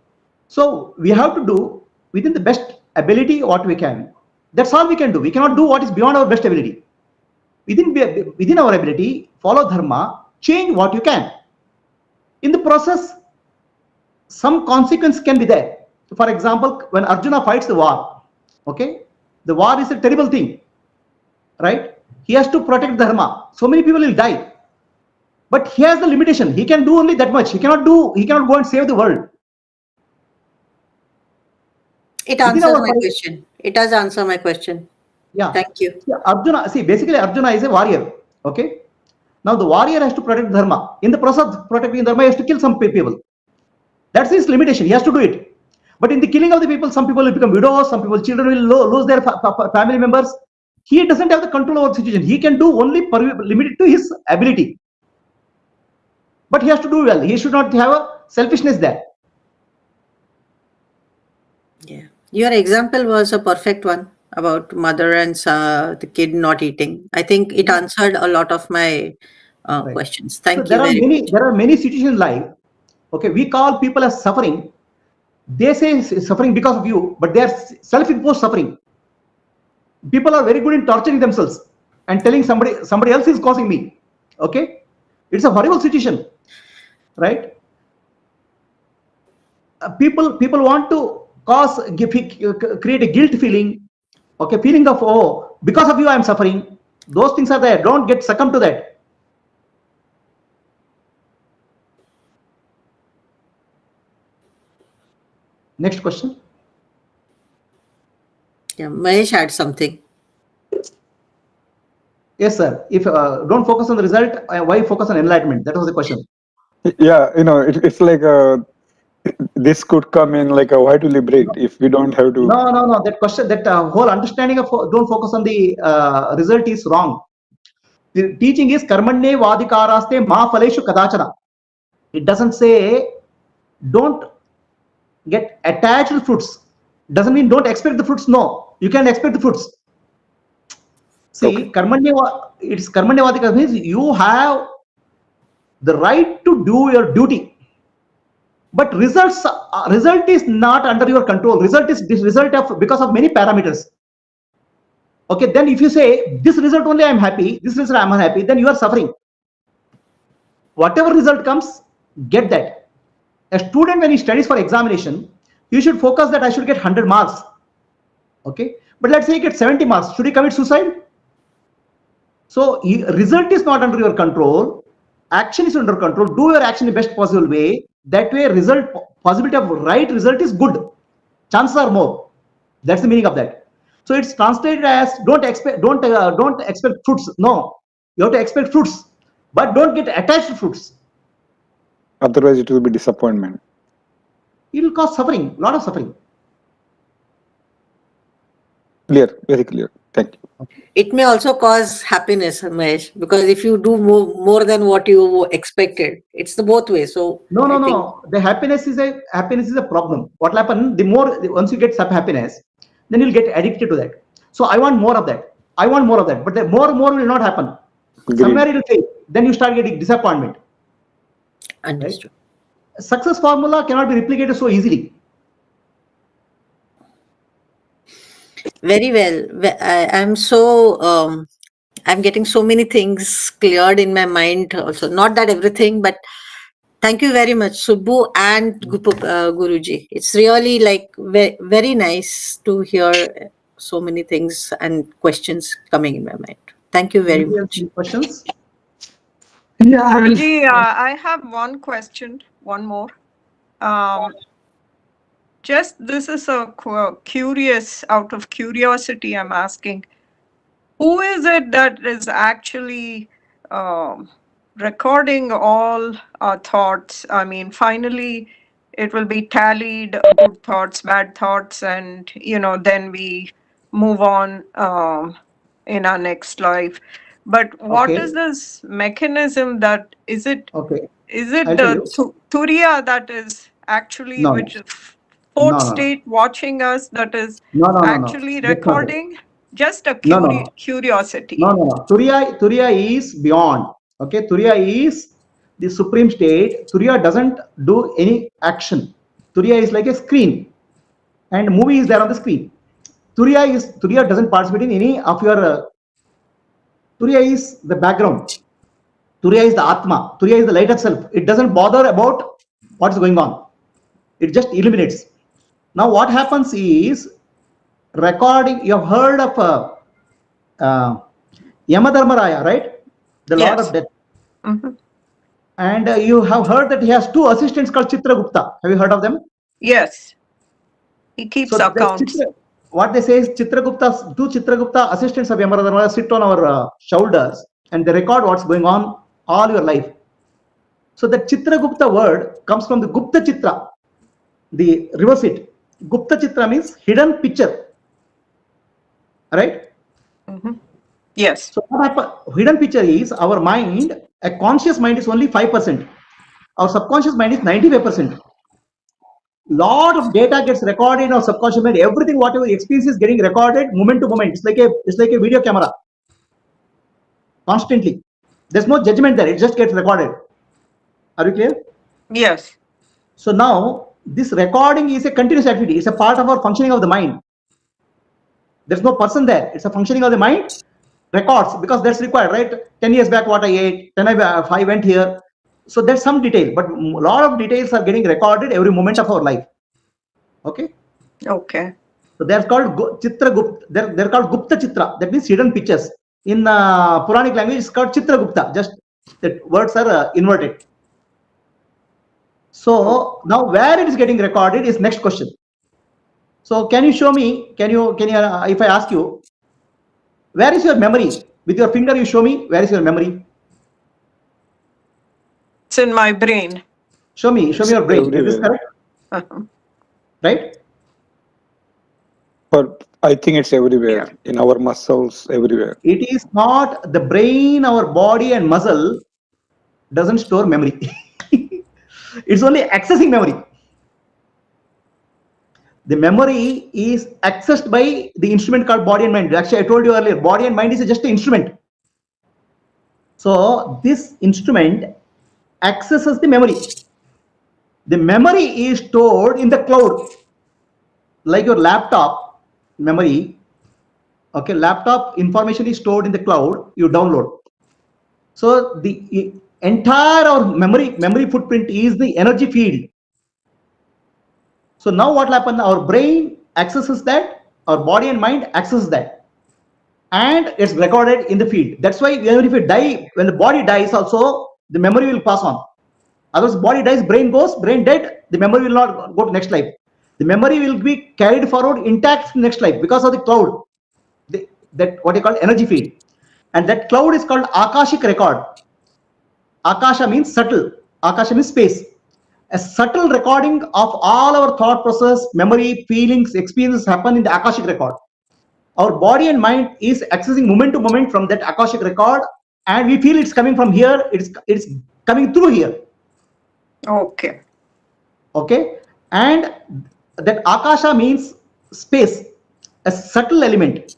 So we have to do within the best ability what we can. That's all we can do. We cannot do what is beyond our best ability. Within our ability, follow dharma, change what you can. In the process, some consequence can be there. For example, when Arjuna fights the war, okay, the war is a terrible thing, right? He has to protect dharma. So many people will die, but he has the limitation. He can do only that much. He cannot go and save the world. It answers my question. It does answer my question. Yeah. Thank you. Arjuna, basically Arjuna is a warrior. Okay. Now the warrior has to protect dharma. In the process of protecting dharma, he has to kill some people. That's his limitation. He has to do it. But in the killing of the people, some people will become widows, some people, children will lose their family members. He doesn't have the control over the situation. He can do only limited to his ability. But he has to do well. He should not have a selfishness there. Yeah. Your example was a perfect one about mother and the kid not eating. I think it answered a lot of my questions. Thank you very much. There are many situations in life. Okay, we call people as suffering. They say suffering because of you, but they are self-imposed suffering. People are very good in torturing themselves and telling somebody else is causing me. Okay, it's a horrible situation, right? People want to create a guilt feeling. Okay, feeling of, oh, because of you I am suffering. Those things are there. Don't get succumb to that. Next question. Yeah, Mahesh had something. Yes, sir. If don't focus on the result, why focus on enlightenment? That was the question. Yeah, it's like this could come in like a why to liberate if we don't have to. No. That question, that whole understanding of don't focus on the result is wrong. The teaching is karmanye vadikaraste ma phaleshu kadachana. It doesn't say don't get attached to fruits. Doesn't mean don't expect the fruits. No, you can expect the fruits. See, okay. It's karmanye vadikara means you have the right to do your duty. But result is not under your control. Result is this result of because of many parameters. Okay, then if you say this result only I am happy, this result I am unhappy, then you are suffering. Whatever result comes, get that. A student, when he studies for examination, you should focus that I should get 100 marks. Okay, but let's say he gets 70 marks. Should he commit suicide? So result is not under your control. Action is under control. Do your action in the best possible way. That way, possibility of right result is good. Chances are more. That's the meaning of that. So it's translated as don't expect fruits. No, you have to expect fruits, but don't get attached to fruits. Otherwise, it will be disappointment. It will cause suffering, a lot of suffering. Clear, very clear. Thank you. It may also cause happiness, Mahesh, because if you do more than what you expected, it's the both ways. So no. The happiness is a problem. What will happen? Once you get some happiness, then you'll get addicted to that. So I want more of that. But the more will not happen. Agreed. Somewhere it will fail. Then you start getting disappointment. Understood. Success formula cannot be replicated so easily. Very well. I'm so I'm getting so many things cleared in my mind also. Not that everything, but thank you very much, Subbu and Guruji. It's really like very nice to hear so many things and questions coming in my mind. Thank you very Anybody else much. any questions? Yeah, I will. Ji, I have one question, one more. Just this is a curious, out of curiosity, I'm asking, who is it that is actually recording all our thoughts? I mean, finally, it will be tallied, good thoughts, bad thoughts, and then we move on in our next life. But what Okay. is this mechanism that is it? Okay. Is it I'll tell the you. Turiya that is actually, No. which is No. fourth No. state watching us, that is No. actually That's not it. recording? Just a No. curiosity. No. Turiya is beyond. Okay. Turiya is the supreme state. Turiya doesn't do any action. Turiya is like a screen, and movie is there on the screen. Turiya doesn't participate in any of your. Turiya is the background. Turiya is the Atma. Turiya is the light of self. It doesn't bother about what's going on. It just eliminates. Now what happens is recording. You have heard of Yamadharmaraya, right? The Lord Yes. of Death. Mhm. And you have heard that he has two assistants called Chitragupta. Have you heard of them? Yes. He keeps So accounts. what they say is two Chitragupta assistants of Yamadharmaraya sit on our shoulders and they record what's going on all your life. So the Chitragupta word comes from the Gupta Chitra, the reverse it. Gupta Chitra means hidden picture, right? Mhm. Yes. So what happens? Hidden picture is our mind. A conscious mind is only 5%. Our subconscious mind is 95%. Lot of data gets recorded in our subconscious mind. Everything, whatever experience is getting recorded, moment to moment. It's like a video camera. Constantly, there's no judgment there. It just gets recorded. Are you clear? Yes. So now this recording is a continuous activity. It's a part of our functioning of the mind. There's no person there. It's a functioning of the mind. Records, because that's required, right? 10 years back what I ate, then I went here. So there's some detail, but a lot of details are getting recorded every moment of our life. Okay. Okay. So they're called Chitra Gupta. They're called Gupta Chitra. That means hidden pictures. In Puranic language, it's called Chitra Gupta. Just the words are inverted. So now where it is getting recorded is next question. So can you show me? Can you? If I ask you, where is your memory? With your finger, you show me where is your memory. It's in my brain. Show me your brain. Is this Everywhere. correct? Uh-huh. Right? But I think it's everywhere, in our muscles, everywhere. It is not the brain, our body and muscle doesn't store memory. It's only accessing memory. The memory is accessed by the instrument called body and mind. Actually, I told you earlier, body and mind is just an instrument. So this instrument accesses the memory. The memory is stored in the cloud, like your laptop memory. Okay, laptop information is stored in the cloud. You download. So the entire our memory footprint is the energy field. So now what happened? Our brain accesses that, our body and mind accesses that, and it's recorded in the field. That's why even if you die, when the body dies, also the memory will pass on. Otherwise, body dies, brain goes, brain dead, the memory will not go to next life. The memory will be carried forward intact to next life because of the cloud, that what you call energy field, and that cloud is called Akashic record. Akasha means subtle. Akasha means space. A subtle recording of all our thought process, memory, feelings, experiences happen in the Akashic record. Our body and mind is accessing moment to moment from that Akashic record, and we feel it's coming from here. It's coming through here. Okay. Okay, and that Akasha means space, a subtle element.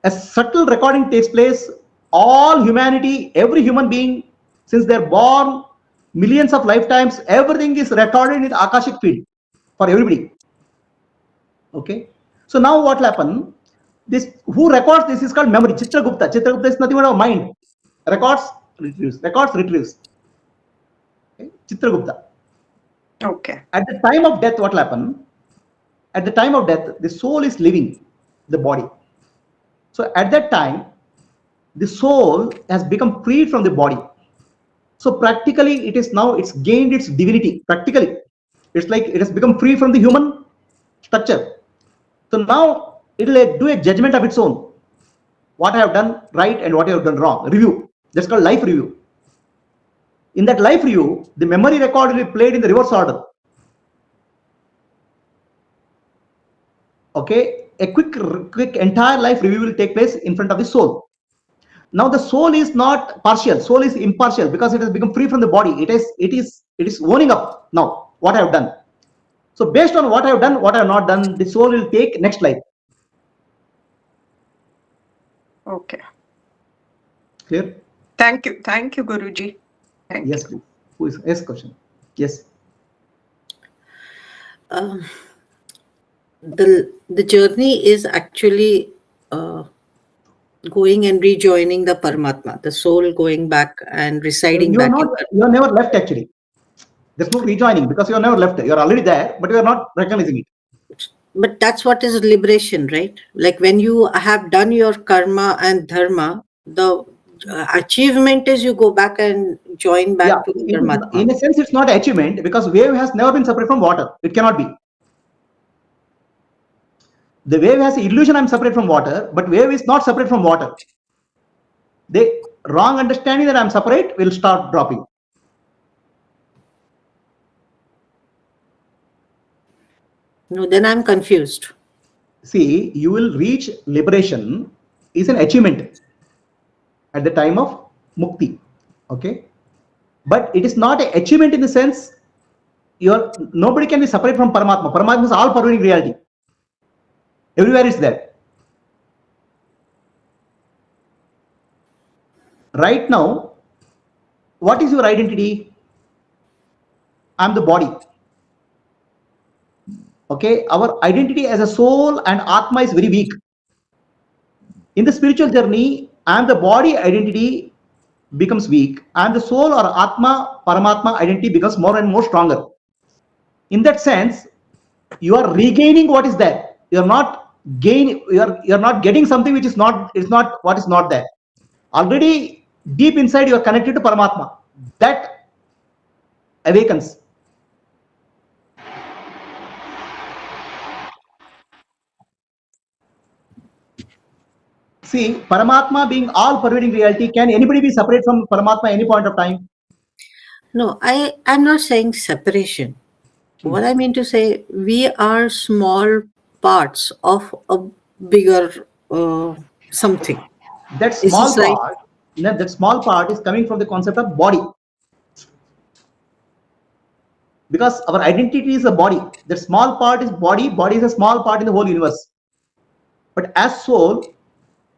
A subtle recording takes place. All humanity, every human being, since they're born, millions of lifetimes, everything is recorded in the Akashic field for everybody. Okay. So now what will happen? This who records this is called memory. Chitragupta. Chitragupta is nothing but our mind. Records, retrieves. Records, retrieves. Okay. Chitragupta. Okay. At the time of death, what will happen? At the time of death, the soul is leaving the body. So at that time, the soul has become freed from the body. So practically, it is now, it's gained its divinity. Practically, it's like it has become free from the human structure. So now it will do a judgment of its own. What I have done right and what I have done wrong. Review. That's called life review. In that life review, the memory record will be played in the reverse order. Okay, a quick entire life review will take place in front of the soul. Now the soul is not partial, soul is impartial because it has become free from the body. It is owning up now what I have done. So based on what I have done, what I have not done, the soul will take next life. Okay. Clear? Thank you, Guruji. Thank Yes, you. please. Who is yes question? Yes. The journey is actually going and rejoining the Paramatma, the soul going back and residing You are back not. You are never left actually. There's no rejoining because you are never left. You are already there, but you are not recognizing it. But that's what is liberation, right? Like when you have done your karma and dharma, the achievement is you go back and join back to the Paramatma. In a sense, it's not achievement because wave has never been separate from water. It cannot be. The wave has the illusion I'm separate from water, but wave is not separate from water. The wrong understanding that I'm separate will start dropping. No, then I'm confused. See, you will reach liberation is an achievement at the time of mukti. Okay, but it is not an achievement in the sense nobody can be separate from Paramatma. Paramatma is all pervading reality. Everywhere is there. Right now, what is your identity? I'm the body. Okay, our identity as a soul and Atma is very weak. In the spiritual journey, I am the body identity becomes weak, and the soul or Atma, Paramatma identity becomes more and more stronger. In that sense, you are regaining what is there. You are not you're not getting something which is not what is not there. Already deep inside you are connected to Paramatma. That awakens. See, Paramatma being all pervading reality, can anybody be separate from Paramatma at any point of time? No, I'm not saying separation. What I mean to say, we are small parts of a bigger something. That Is small this right? part, that small part is coming from the concept of body. Because our identity is a body. The small part is body. Body is a small part in the whole universe. But as soul,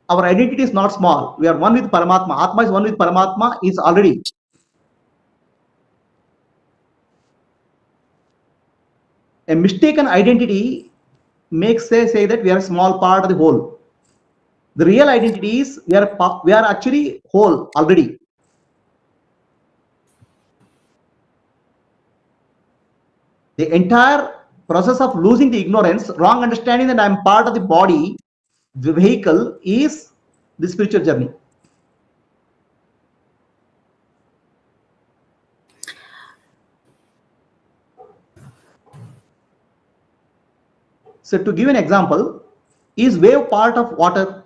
our identity is not small. We are one with Paramatma. Atma is one with Paramatma is already. A mistaken identity makes say that we are a small part of the whole. The real identity is we are actually whole already. The entire process of losing the ignorance, wrong understanding that I am part of the body, the vehicle, is the spiritual journey. So to give an example, is wave part of water?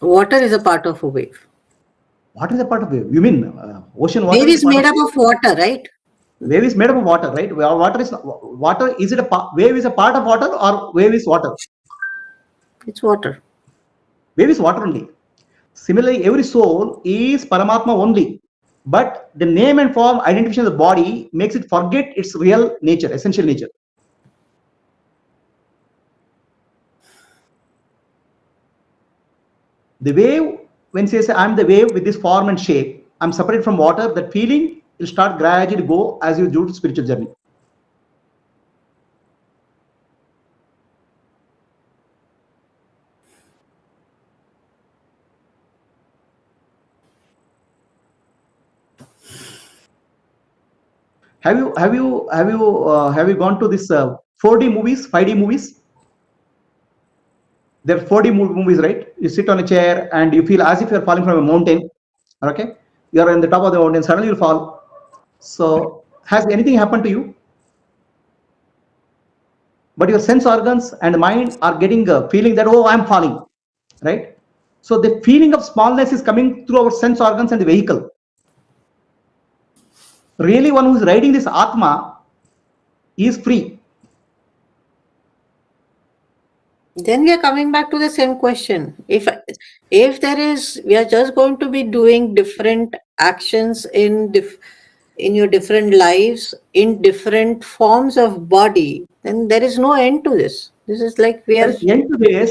Water is a part of a wave. Water is a part of wave. You mean ocean water? Wave is made up of water, right? Wave is made up of water, right? Water is water. Is it wave is a part of water or wave is water? It's water. Wave is water only. Similarly, every soul is Paramatma only. But the name and form identification of the body makes it forget its real nature, essential nature. The wave when you say I'm the wave with this form and shape, I'm separate from water, that feeling will start gradually go as you do spiritual journey. Have you gone to this 4D movies, 5D movies? There are 4D movies, right? You sit on a chair and you feel as if you're falling from a mountain. Okay, you're in the top of the mountain, suddenly you fall. So has anything happened to you? But your sense organs and mind are getting a feeling that, oh, I'm falling, right? So the feeling of smallness is coming through our sense organs and the vehicle. Really, one who's riding this Atma is free. Then we are coming back to the same question. If there is, we are just going to be doing different actions in your different lives in different forms of body, then there is no end to this. This is like we There are. is end to this.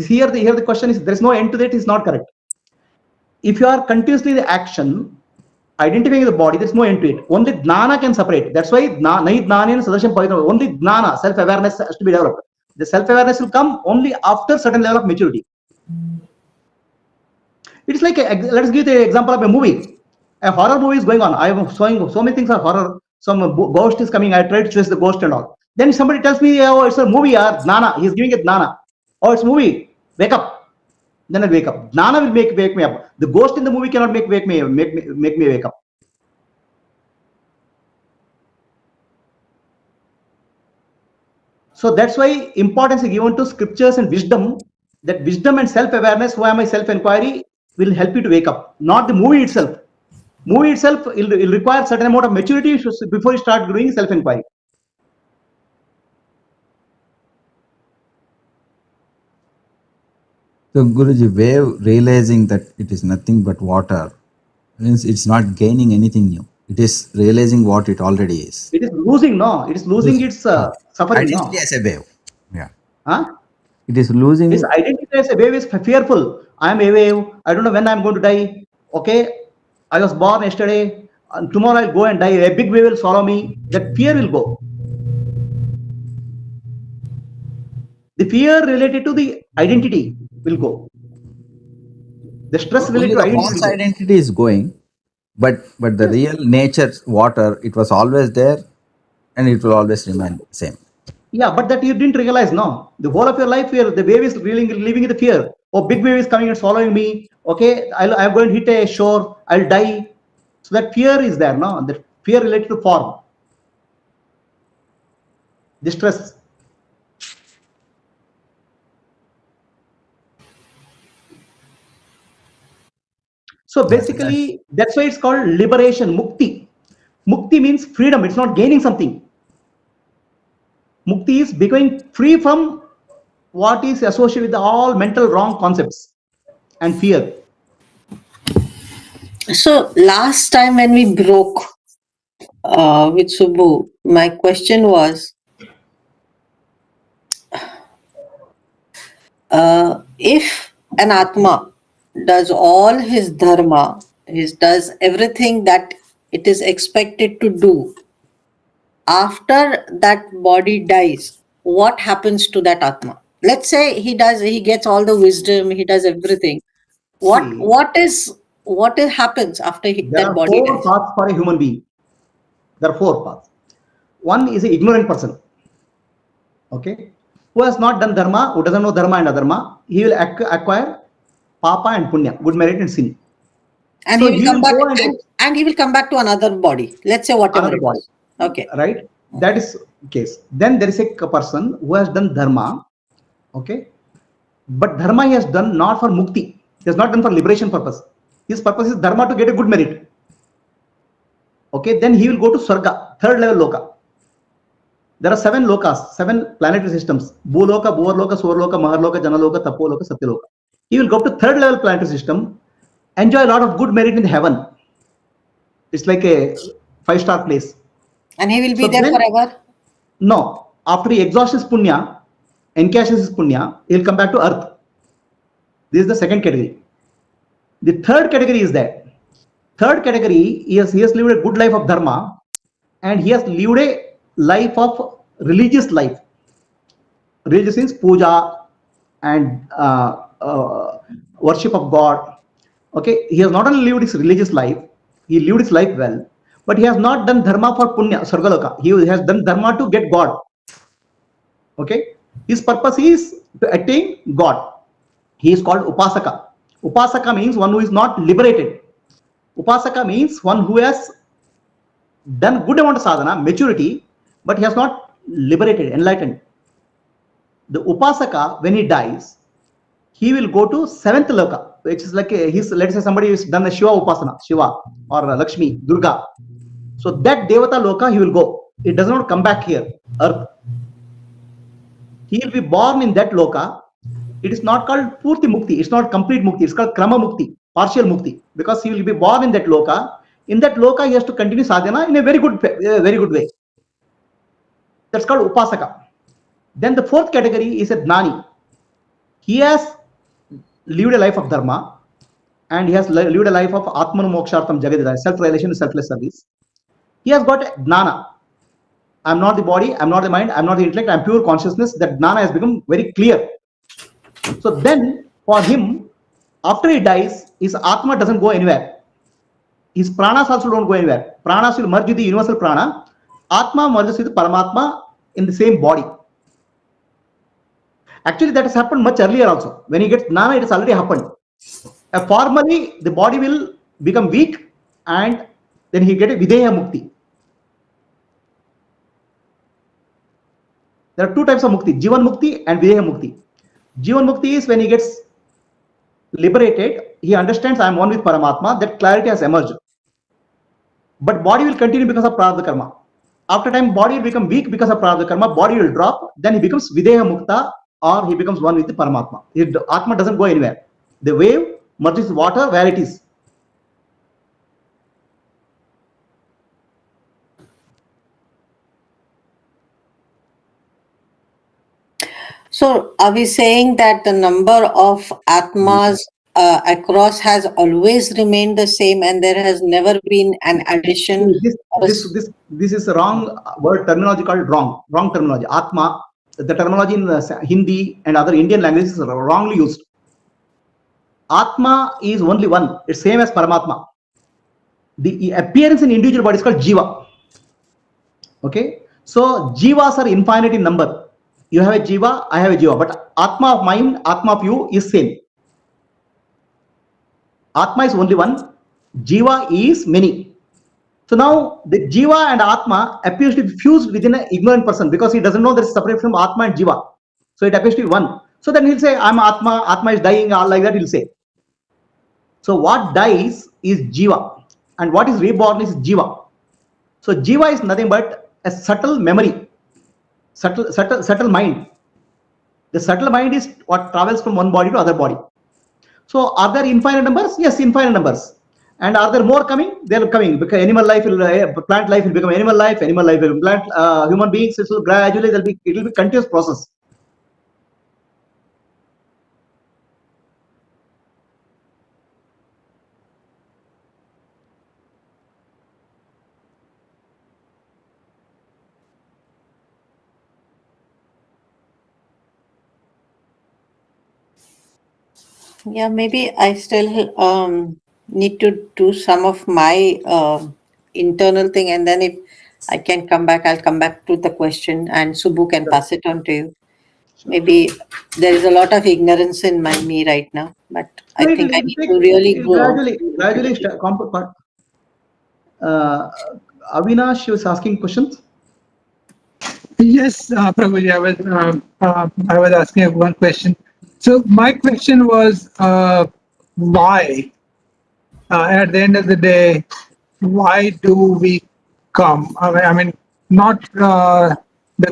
See, here the question is, there is no end to that is not correct. If you are continuously the action, identifying the body, there's no end to it. Only jnana can separate. That's why nahi jnana and sadasham pavitra. Only jnana, self-awareness has to be developed. The self-awareness will come only after certain level of maturity. It's like let's give the example of a movie. A horror movie is going on. I am showing so many things are horror. Some ghost is coming. I try to chase the ghost and all. Then somebody tells me, oh, it's a movie, jnana. He's giving it jnana. Oh, it's a movie. Wake up. Then I wake up. Jnana will wake me up. The ghost in the movie cannot make me wake up. So that's why importance is given to scriptures and wisdom. That wisdom and self-awareness, who am I, self-enquiry, will help you to wake up. Not the movie itself. Movie itself will require certain amount of maturity before you start doing self-enquiry. So Guruji, wave realizing that it is nothing but water means it's not gaining anything new. It is realizing what it already is. It is losing, no. It is losing its suffering, no. Identity as a wave. Yeah. Huh? It is losing. This identity as a wave is fearful. I am a wave. I don't know when I'm going to die. Okay, I was born yesterday. Tomorrow I'll go and die. A big wave will swallow me. That fear will go. The fear related to the identity will go. The stress related to the false identity is going, but the real nature, water, it was always there, and it will always remain same. Yeah, but that you didn't realize, no. The whole of your life, the wave is really living in the fear. Oh, big wave is coming and swallowing me. Okay, I'm going to hit a shore. I'll die. So that fear is there, no. The fear related to form. The stress. So basically, that's why it's called liberation, mukti. Mukti means freedom. It's not gaining something. Mukti is becoming free from what is associated with all mental wrong concepts and fear. So last time when we broke with Subbu, my question was, if an Atma does all his dharma, does everything that it is expected to do, after that body dies, what happens to that Atma? Let's say he gets all the wisdom, he does everything. What happens after that body dies? There are 4 paths for a human being. There are 4 paths. One is an ignorant person. Okay, who has not done dharma, who doesn't know dharma and adharma, he will acquire papa and punya, good merit and sin. And so he will come back and he will come back to another body. Let's say whatever it was. Okay. Right? That is case. Then there is a person who has done dharma. Okay. But dharma he has done not for mukti. He has not done for liberation purpose. His purpose is dharma to get a good merit. Okay. Then he will go to Swarga, 3rd level loka. There are 7 lokas, 7 planetary systems. Bhuloka, Bhuvarloka, Suvarloka, Maharloka, Janaloka, Tapoloka, Satyaloka. He will go to 3rd level planetary system, enjoy a lot of good merit in heaven. It's like a 5-star place. And he will be there forever? No. After he exhausts his punya, encashes his punya, he will come back to earth. This is the second category. The third category is that. Third category is he has lived a good life of dharma, and he has lived a life of religious life. Religious means puja and worship of God. Okay, he has not only lived his religious life, he lived his life well, but he has not done dharma for punya, sargaloka. He has done dharma to get God. Okay, his purpose is to attain God. He is called upasaka. Upasaka means one who is not liberated. Upasaka means one who has done good amount of sadhana, maturity, but he has not liberated, enlightened. The upasaka, when he dies, he will go to seventh loka, which is like let's say somebody has done a Shiva upasana, Shiva or Lakshmi, Durga. So that devata loka he will go. It does not come back here, earth. He will be born in that loka. It is not called purti mukti. It's not complete mukti. It's called krama mukti, partial mukti, because he will be born in that loka. In that loka, he has to continue sadhana in a very good way. That's called upasaka. Then the fourth category is a gnani. He has lived a life of dharma, and he has lived a life of atmanu mokshartam jagadita, self-realization, selfless service. He has got gnana. I'm not the body, I'm not the mind, I'm not the intellect, I'm pure consciousness. That gnana has become very clear. So then for him, after he dies, his atma doesn't go anywhere. His pranas also don't go anywhere. Pranas will merge with the universal prana. Atma merges with Paramatma in the same body. Actually, that has happened much earlier also. When he gets gnana, it has already happened. Formally, the body will become weak, and then he get a videha mukti. There are two types of mukti, Jivan mukti and videha mukti. Jivan mukti is when he gets liberated, he understands I am one with Paramatma, that clarity has emerged. But body will continue because of prarabdha karma. After time, body will become weak because of prarabdha karma, body will drop, then he becomes videha mukta, or he becomes one with the Paramatma. Atma doesn't go anywhere. The wave merges with water where it is. So are we saying that the number of Atmas across has always remained the same, and there has never been an addition? This is a wrong word terminology called wrong terminology. Atma, the terminology in Hindi and other Indian languages is wrongly used. Atma is only one. It's same as Paramatma. The appearance in individual body is called Jiva. Okay, so Jivas are infinite in number. You have a Jiva, I have a Jiva, but Atma of mine, Atma of you is same. Atma is only one, Jiva is many. So now the Jiva and Atma appears to be fused within an ignorant person, because he doesn't know that it's separate from Atma and Jiva. So it appears to be one. So then he'll say, I'm Atma, Atma is dying, all like that he'll say. So what dies is Jiva, and what is reborn is Jiva. So Jiva is nothing but a subtle memory, subtle mind. The subtle mind is what travels from one body to other body. So are there infinite numbers? Yes, infinite numbers. And are there more coming? They are coming, because animal life will, plant life will become animal life will plant, human beings. It will gradually, it will be continuous process. Yeah, maybe I still need to do some of my internal thing, and then if I can come back, I'll come back to the question, and Subbu can pass it on to you. Maybe there is a lot of ignorance in me right now, but I think I need to really grow. Gradually, Avinash was asking questions. Yes, Prabhuji, I was asking one question. So my question was, why? At the end of the day, why do we come? I mean, not the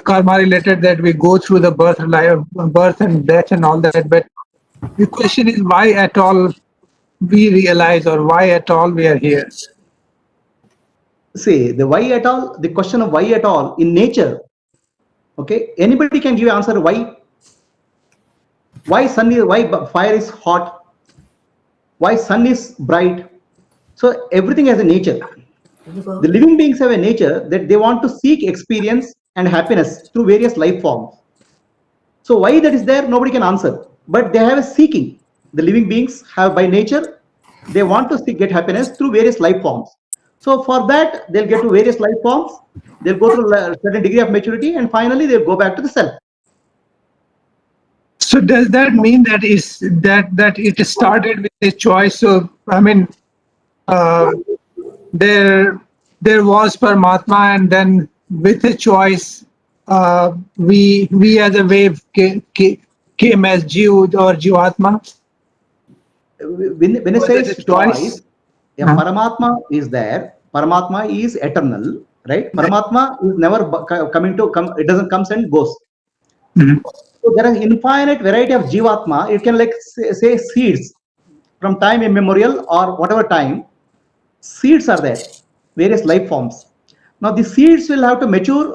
karma related that we go through the birth and death and all that, but the question is why at all we realize, or why at all we are here. See, the why at all, the question of why at all in nature. Okay, anybody can give answer why. Why fire is hot? why sun is bright. So everything has a nature. The living beings have a nature that they want to seek experience and happiness through various life forms. So why that is there, nobody can answer. But they have a seeking. The living beings have by nature, they want to get happiness through various life forms. So for that, they'll get to various life forms. They'll go through a certain degree of maturity, and finally they'll go back to the self. So does that mean that it started with a choice of, I mean, there was Paramatma, and then with a choice, we as a wave came as Jiv or Jivatma? When I Was say it a choice, choice? yeah, Paramatma is there. Paramatma is eternal, right? Paramatma is never come. It doesn't comes and goes. Mhm. So there are infinite variety of Jivatma. You can like say seeds from time immemorial or whatever time. Seeds are there, various life forms. Now the seeds will have to mature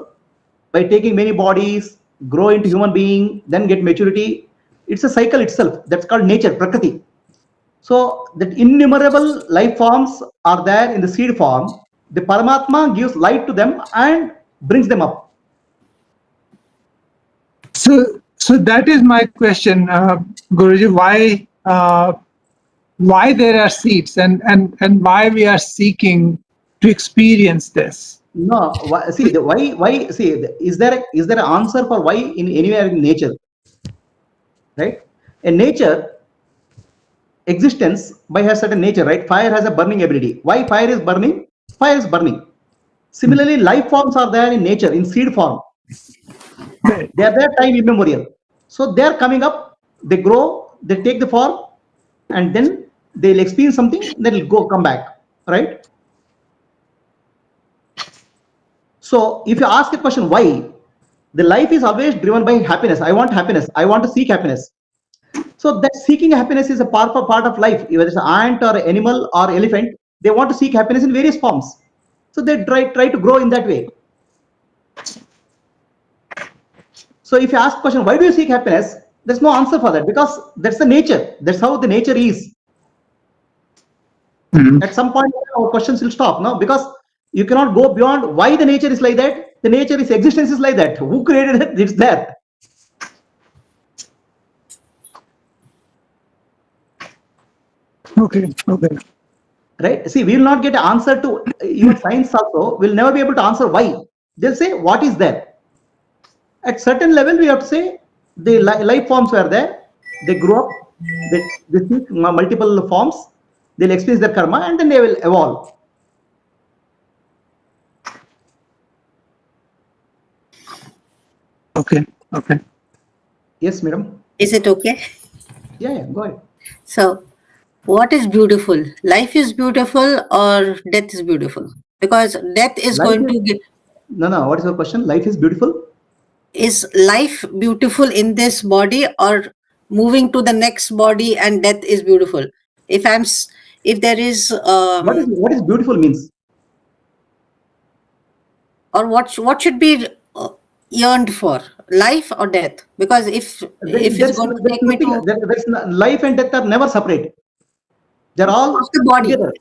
by taking many bodies, grow into human being, then get maturity. It's a cycle itself. That's called nature, Prakriti. So that innumerable life forms are there in the seed form. The Paramatma gives light to them and brings them up. So that is my question, Guruji. Why there are seeds, and why we are seeking to experience this? No, see the why see is there an answer for why in anywhere in nature, right? In nature, existence by has certain nature, right? Fire has a burning ability. Why fire is burning? Fire is burning. Similarly, life forms are there in nature in seed form. They are there time immemorial. So they are coming up, they grow, they take the form, and then they'll experience something, then it'll come back, right? So if you ask a question why, the life is always driven by happiness. I want happiness. I want to seek happiness. So that seeking happiness is a powerful part of life. Whether it's an ant or an animal or elephant, they want to seek happiness in various forms. So they try to grow in that way. So if you ask question, why do you seek happiness? There's no answer for that because that's the nature. That's how the nature is. Mhm. At some point, our questions will stop, no? Because you cannot go beyond why the nature is like that. The nature is existence is like that. Who created it? It's there. Okay. Right? See, we will not get an answer to even science also will never be able to answer why. They'll say what is there. At certain level, we have to say the life forms were there. They grow up. They seek multiple forms. They'll experience their karma and then they will evolve. Okay. Yes, madam. Is it okay? Yeah, go ahead. So, what is beautiful? Life is beautiful or death is beautiful? Because death is Life going is to get. no. What is your question? Life is beautiful. Is life beautiful in this body or moving to the next body and death is beautiful? If there is What is beautiful means? or what should be yearned for, life or death? Because if it's There's going to there's take me nothing. to Life and death are never separate. They're of all the body, together.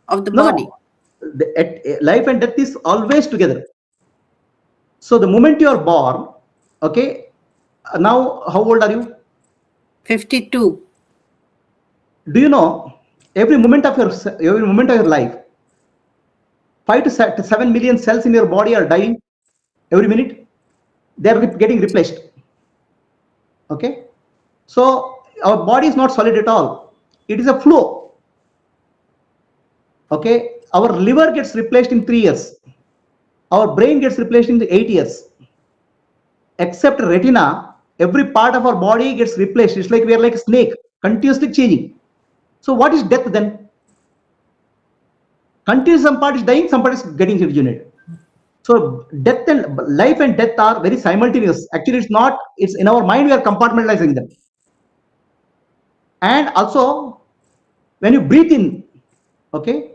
of the body. No. Life and death is always together. So the moment you are born, okay. Now, how old are you? 52. Do you know every moment of your life, 5 to 7 million cells in your body are dying every minute. They are getting replaced. Okay. So our body is not solid at all. It is a flow. Okay. Our liver gets replaced in 3 years. Our brain gets replaced in 8 years. Except retina, every part of our body gets replaced. It's like we are like a snake, continuously changing. So what is death then? Continuously some part is dying, some part is getting rejuvenated. So death and life and death are very simultaneous. Actually, it's not. It's in our mind we are compartmentalizing them. And also, when you breathe in, okay,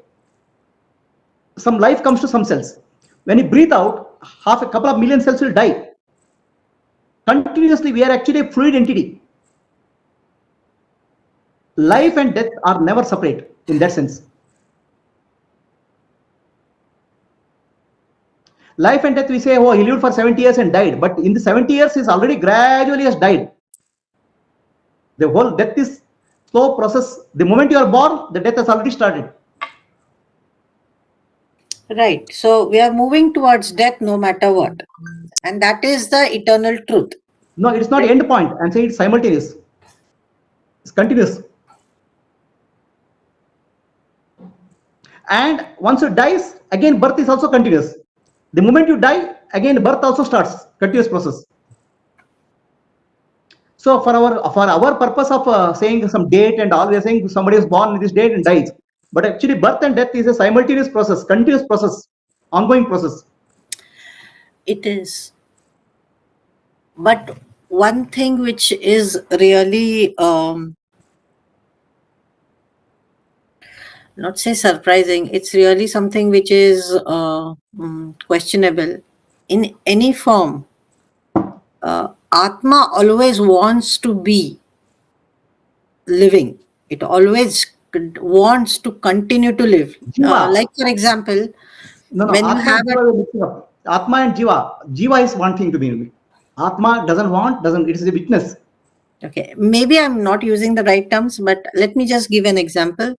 some life comes to some cells. When you breathe out, half a couple of million cells will die. Continuously, we are actually a fluid entity. Life and death are never separate in that sense. Life and death, we say, oh, he lived for 70 years and died. But in the 70 years, he's already gradually has died. The whole death is slow process. The moment you are born, the death has already started. Right. So we are moving towards death no matter what. And that is the eternal truth. No, it's not end point. I'm saying it's simultaneous. It's continuous. And once it dies, again birth is also continuous. The moment you die, again birth also starts, continuous process. So for our purpose of saying some date and all, we are saying somebody is born on this date and dies. But actually birth and death is a simultaneous process, continuous process, ongoing process. It is. But one thing which is really, not say surprising, it's really something which is questionable. In any form, Atma always wants to be living. It always wants to continue to live. Jiva. Like, for example, No, when you Atma have and Jiva are mixing up. Atma and Jiva. Jiva is one thing to be. Atma doesn't want, doesn't, it is a witness. Okay, maybe I'm not using the right terms, but let me just give an example.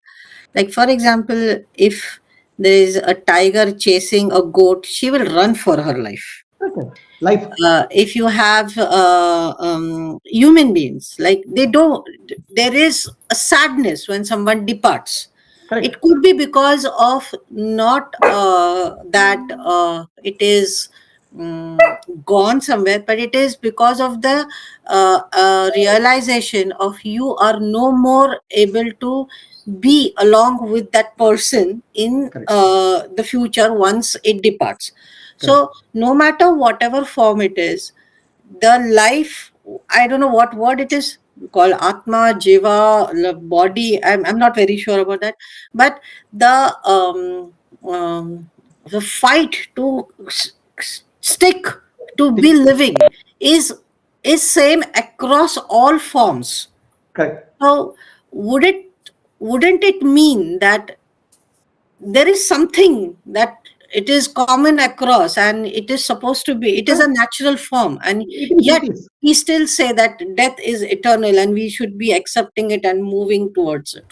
Like, for example, if there is a tiger chasing a goat, she will run for her life. Okay. Life. If you have human beings, like there is a sadness when someone departs. Correct. It could be because of not that it is gone somewhere, but it is because of the realization of you are no more able to be along with that person in the future once it departs. So no matter whatever form it is, the life, I don't know what word it is called, Atma, Jiva, body, I'm not very sure about that, but the fight to stick to be living is same across all forms. Correct. So wouldn't it mean that there is something that it is common across and it is supposed to be, it is a natural form, and yet we still say that death is eternal and we should be accepting it and moving towards it?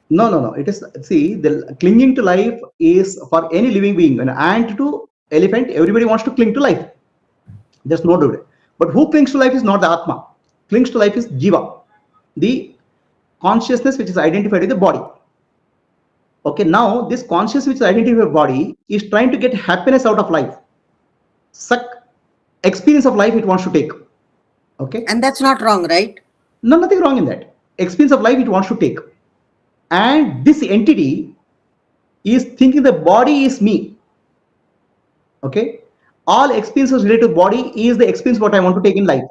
No. It is, see, the clinging to life is for any living being. An ant to elephant, everybody wants to cling to life. There's no doubt. But who clings to life is not the Atma. Clings to life is Jiva, the consciousness which is identified with the body. Okay, now this consciousness which is identified with the body is trying to get happiness out of life. Suck experience of life it wants to take. Okay. And that's not wrong, right? No, nothing wrong in that. Experience of life it wants to take. And this entity is thinking the body is me. Okay. All experiences related to body is the experience what I want to take in life.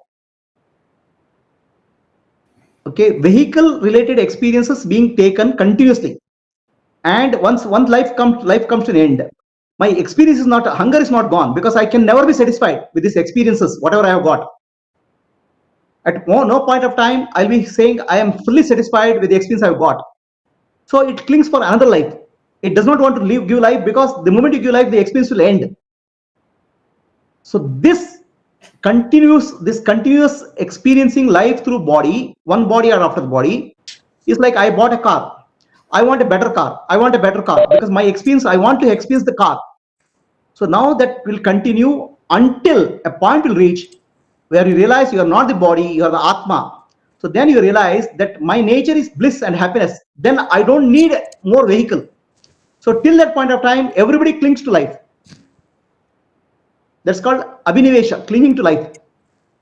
Okay. Vehicle related experiences being taken continuously. And once life comes to an end, my experience is not, hunger is not gone, because I can never be satisfied with these experiences, whatever I have got. At no point of time I'll be saying I am fully satisfied with the experience I've got. So it clings for another life. It does not want to give life, because the moment you give life, the experience will end. So this continuous experiencing life through body, one body or after the body, is like I bought a car. I want a better car. I want a better car because my experience, I want to experience the car. So now that will continue until a point will reach where you realize you are not the body, you are the Atma. So then you realize that my nature is bliss and happiness. Then I don't need more vehicle. So till that point of time, everybody clings to life. That's called abhinivesha, clinging to life.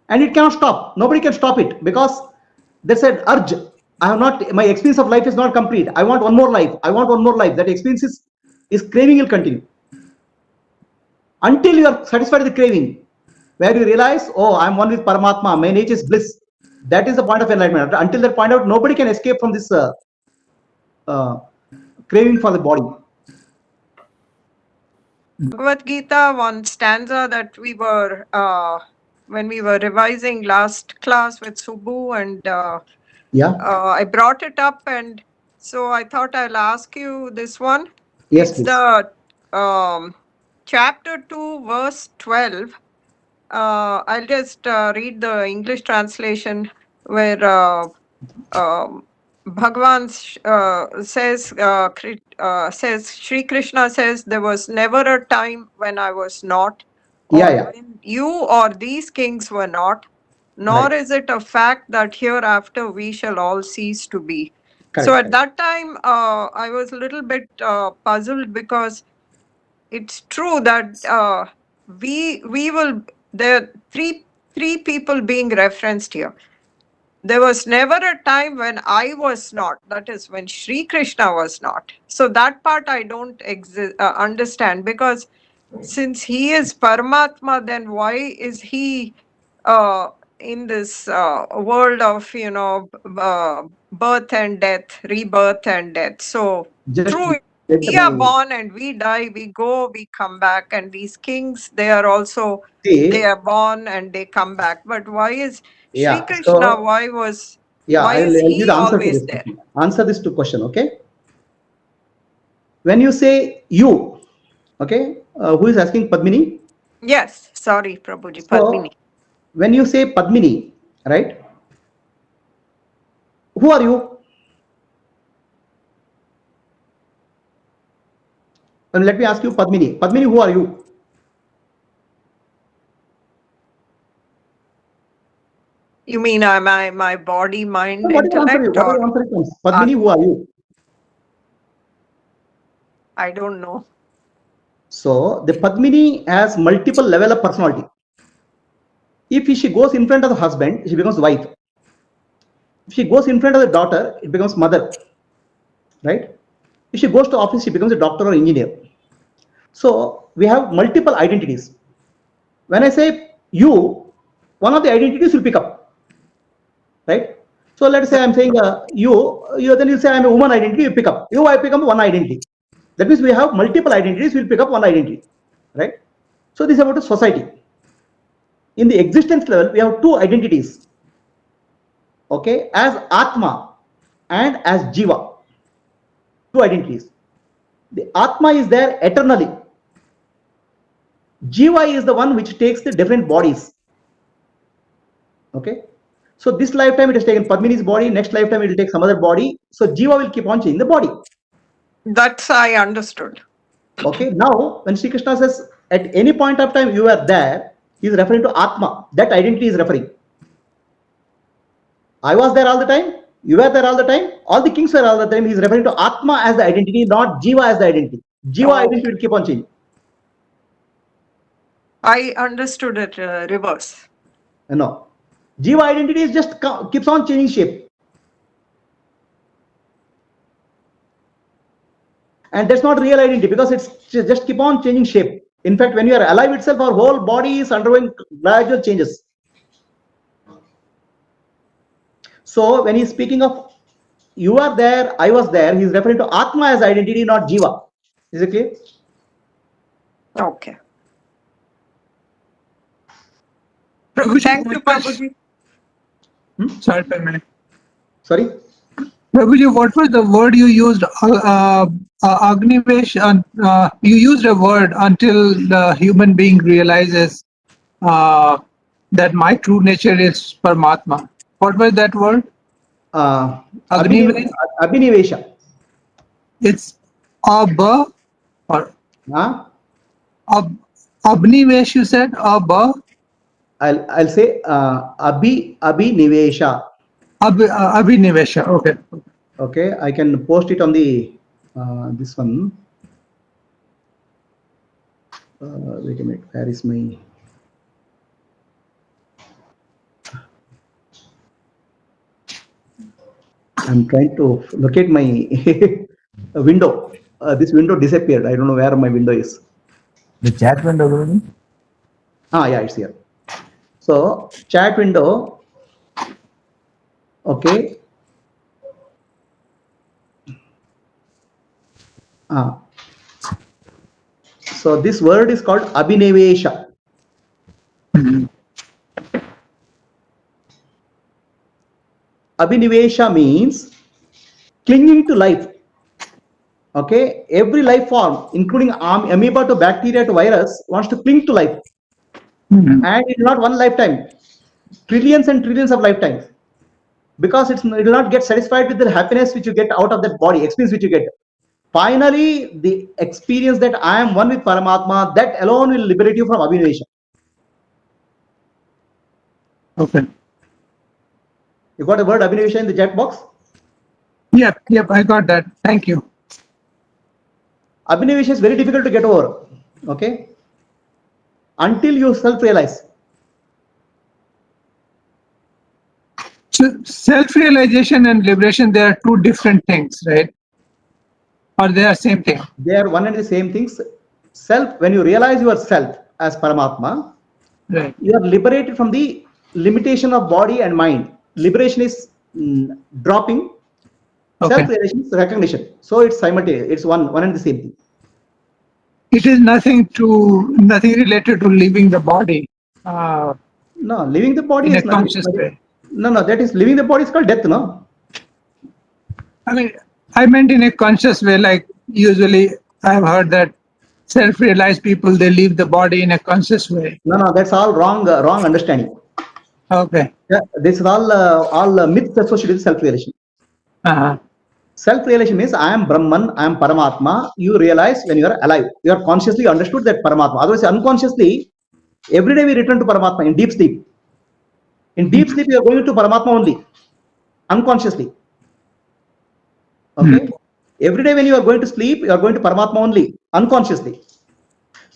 And it cannot stop. Nobody can stop it, because they said, urge. I have not, my experience of life is not complete. I want one more life. I want one more life. That experience is craving will continue. Until you are satisfied with the craving, where you realize, oh, I'm one with Paramatma, my nature is bliss. That is the point of enlightenment. Until that point out, nobody can escape from this craving for the body. Bhagavad Gita, one stanza that we were, when we were revising last class with Subbu and Yeah. I brought it up, and so I thought I'll ask you this one. Yes, It's please. the chapter 2, verse 12. I'll just read the English translation where Bhagavan says, Sri Krishna says, there was never a time when I was not, Yeah, or yeah. when you or these kings were not, nor Right. is it a fact that hereafter we shall all cease to be. So Correct. at that time, I was a little bit puzzled, because it's true that we will, there are three people being referenced here. There was never a time when I was not, that is when Sri Krishna was not. So that part I don't understand, because since he is Paramatma, then why is he in this world of, birth and death, rebirth and death? So Just true, get we my are born and we die, we go, we come back, and these kings, they are also, they see. are born and they come back. But why is Sri Yeah. Krishna, So why I will is give he the answer to always this there? question. Answer this to question. Okay. When you say you, okay, who is asking Padmini? Yes, sorry, Prabhuji, Padmini. So when you say Padmini, right? Who are you? And let me ask you, Padmini. Padmini, who are you? You mean my body, mind, Whatever answer you, intellect, whatever or answer comes. Padmini, who are you? I don't know. So the Padmini has multiple level of personality. If she goes in front of the husband, she becomes wife. If she goes in front of the daughter, it becomes mother, right? If she goes to office, she becomes a doctor or engineer. So we have multiple identities. When I say you, one of the identities will pick up, right? So let's say I'm saying you, then you say I'm a woman identity, you pick up. You, I pick up one identity. That means we have multiple identities, we'll pick up one identity, right? So this is about a society. In the existence level, we have two identities, okay, as Atma and as Jiva, two identities. The Atma is there eternally. Jiva is the one which takes the different bodies, okay. So this lifetime it has taken Padmini's body, next lifetime it will take some other body. So Jiva will keep on changing the body. That's I understood. Okay, now when Sri Krishna says at any point of time you are there, he is referring to Atma. That identity is referring. I was there all the time, you were there all the time, all the kings were all the time. He is referring to Atma as the identity, not Jiva as the identity. Jiva identity will keep on changing. I understood it reverse. No. Jiva identity is just keeps on changing shape. And that's not real identity, because it's just keep on changing shape. In fact, when you are alive itself, our whole body is undergoing gradual changes. So when he's speaking of you are there, I was there, he's referring to Atma as identity, not Jiva. Is it clear? Okay. Prabhuji, Thank you, Prabhuji. Sorry, per minute. Sorry? Prabhuji, what was the word you used? Agnivesh. You used a word until the human being realizes that my true nature is Paramatma. What was that word? Agnivesh. Abhinivesha. It's Abba or Huh? Abnivesh. You said Abba. I'll say Abhinivesha. Abhinivesha. Okay. Okay, I can post it on the this one. Wait a minute, where is my? I'm trying to locate my window. This window disappeared. I don't know where my window is. The chat window, Guruji? Yeah, it's here. So chat window. Okay. So this word is called Abhinivesha. Abhinivesha means clinging to life. Okay, every life form, including amoeba to bacteria to virus, wants to cling to life. And it's not one lifetime, trillions and trillions of lifetimes, because it will not get satisfied with the happiness which you get out of that body, experience which you get. Finally, the experience that I am one with Paramatma, that alone will liberate you from Abhinivesha. Okay. You got the word Abhinivesha in the chat box? Yep, I got that. Thank you. Abhinivesha is very difficult to get over. Okay, until you self-realize. So self-realization and liberation, they are two different things, right? Or they are same thing? They are one and the same things. Self, when you realize yourself as Paramatma, Right. you are liberated from the limitation of body and mind. Liberation is dropping. Okay. Self-realization is recognition. So it's simultaneous. It's one and the same thing. It is nothing related to leaving the body No, leaving the body in a is nothing. conscious way. No, that is leaving the body is called death, no? I mean, I meant in a conscious way, like usually I've heard that self-realized people, they leave the body in a conscious way. No, that's all wrong understanding. Okay. Yeah, this is all myths associated with self-realization. Uh-huh. Self-realization means I am Brahman, I am Paramatma. You realize when you are alive. You are consciously understood that Paramatma. Otherwise, unconsciously, every day we return to Paramatma in deep sleep. In deep sleep, you are going to Paramatma only, unconsciously. Okay? Every day when you are going to sleep, you are going to Paramatma only, unconsciously.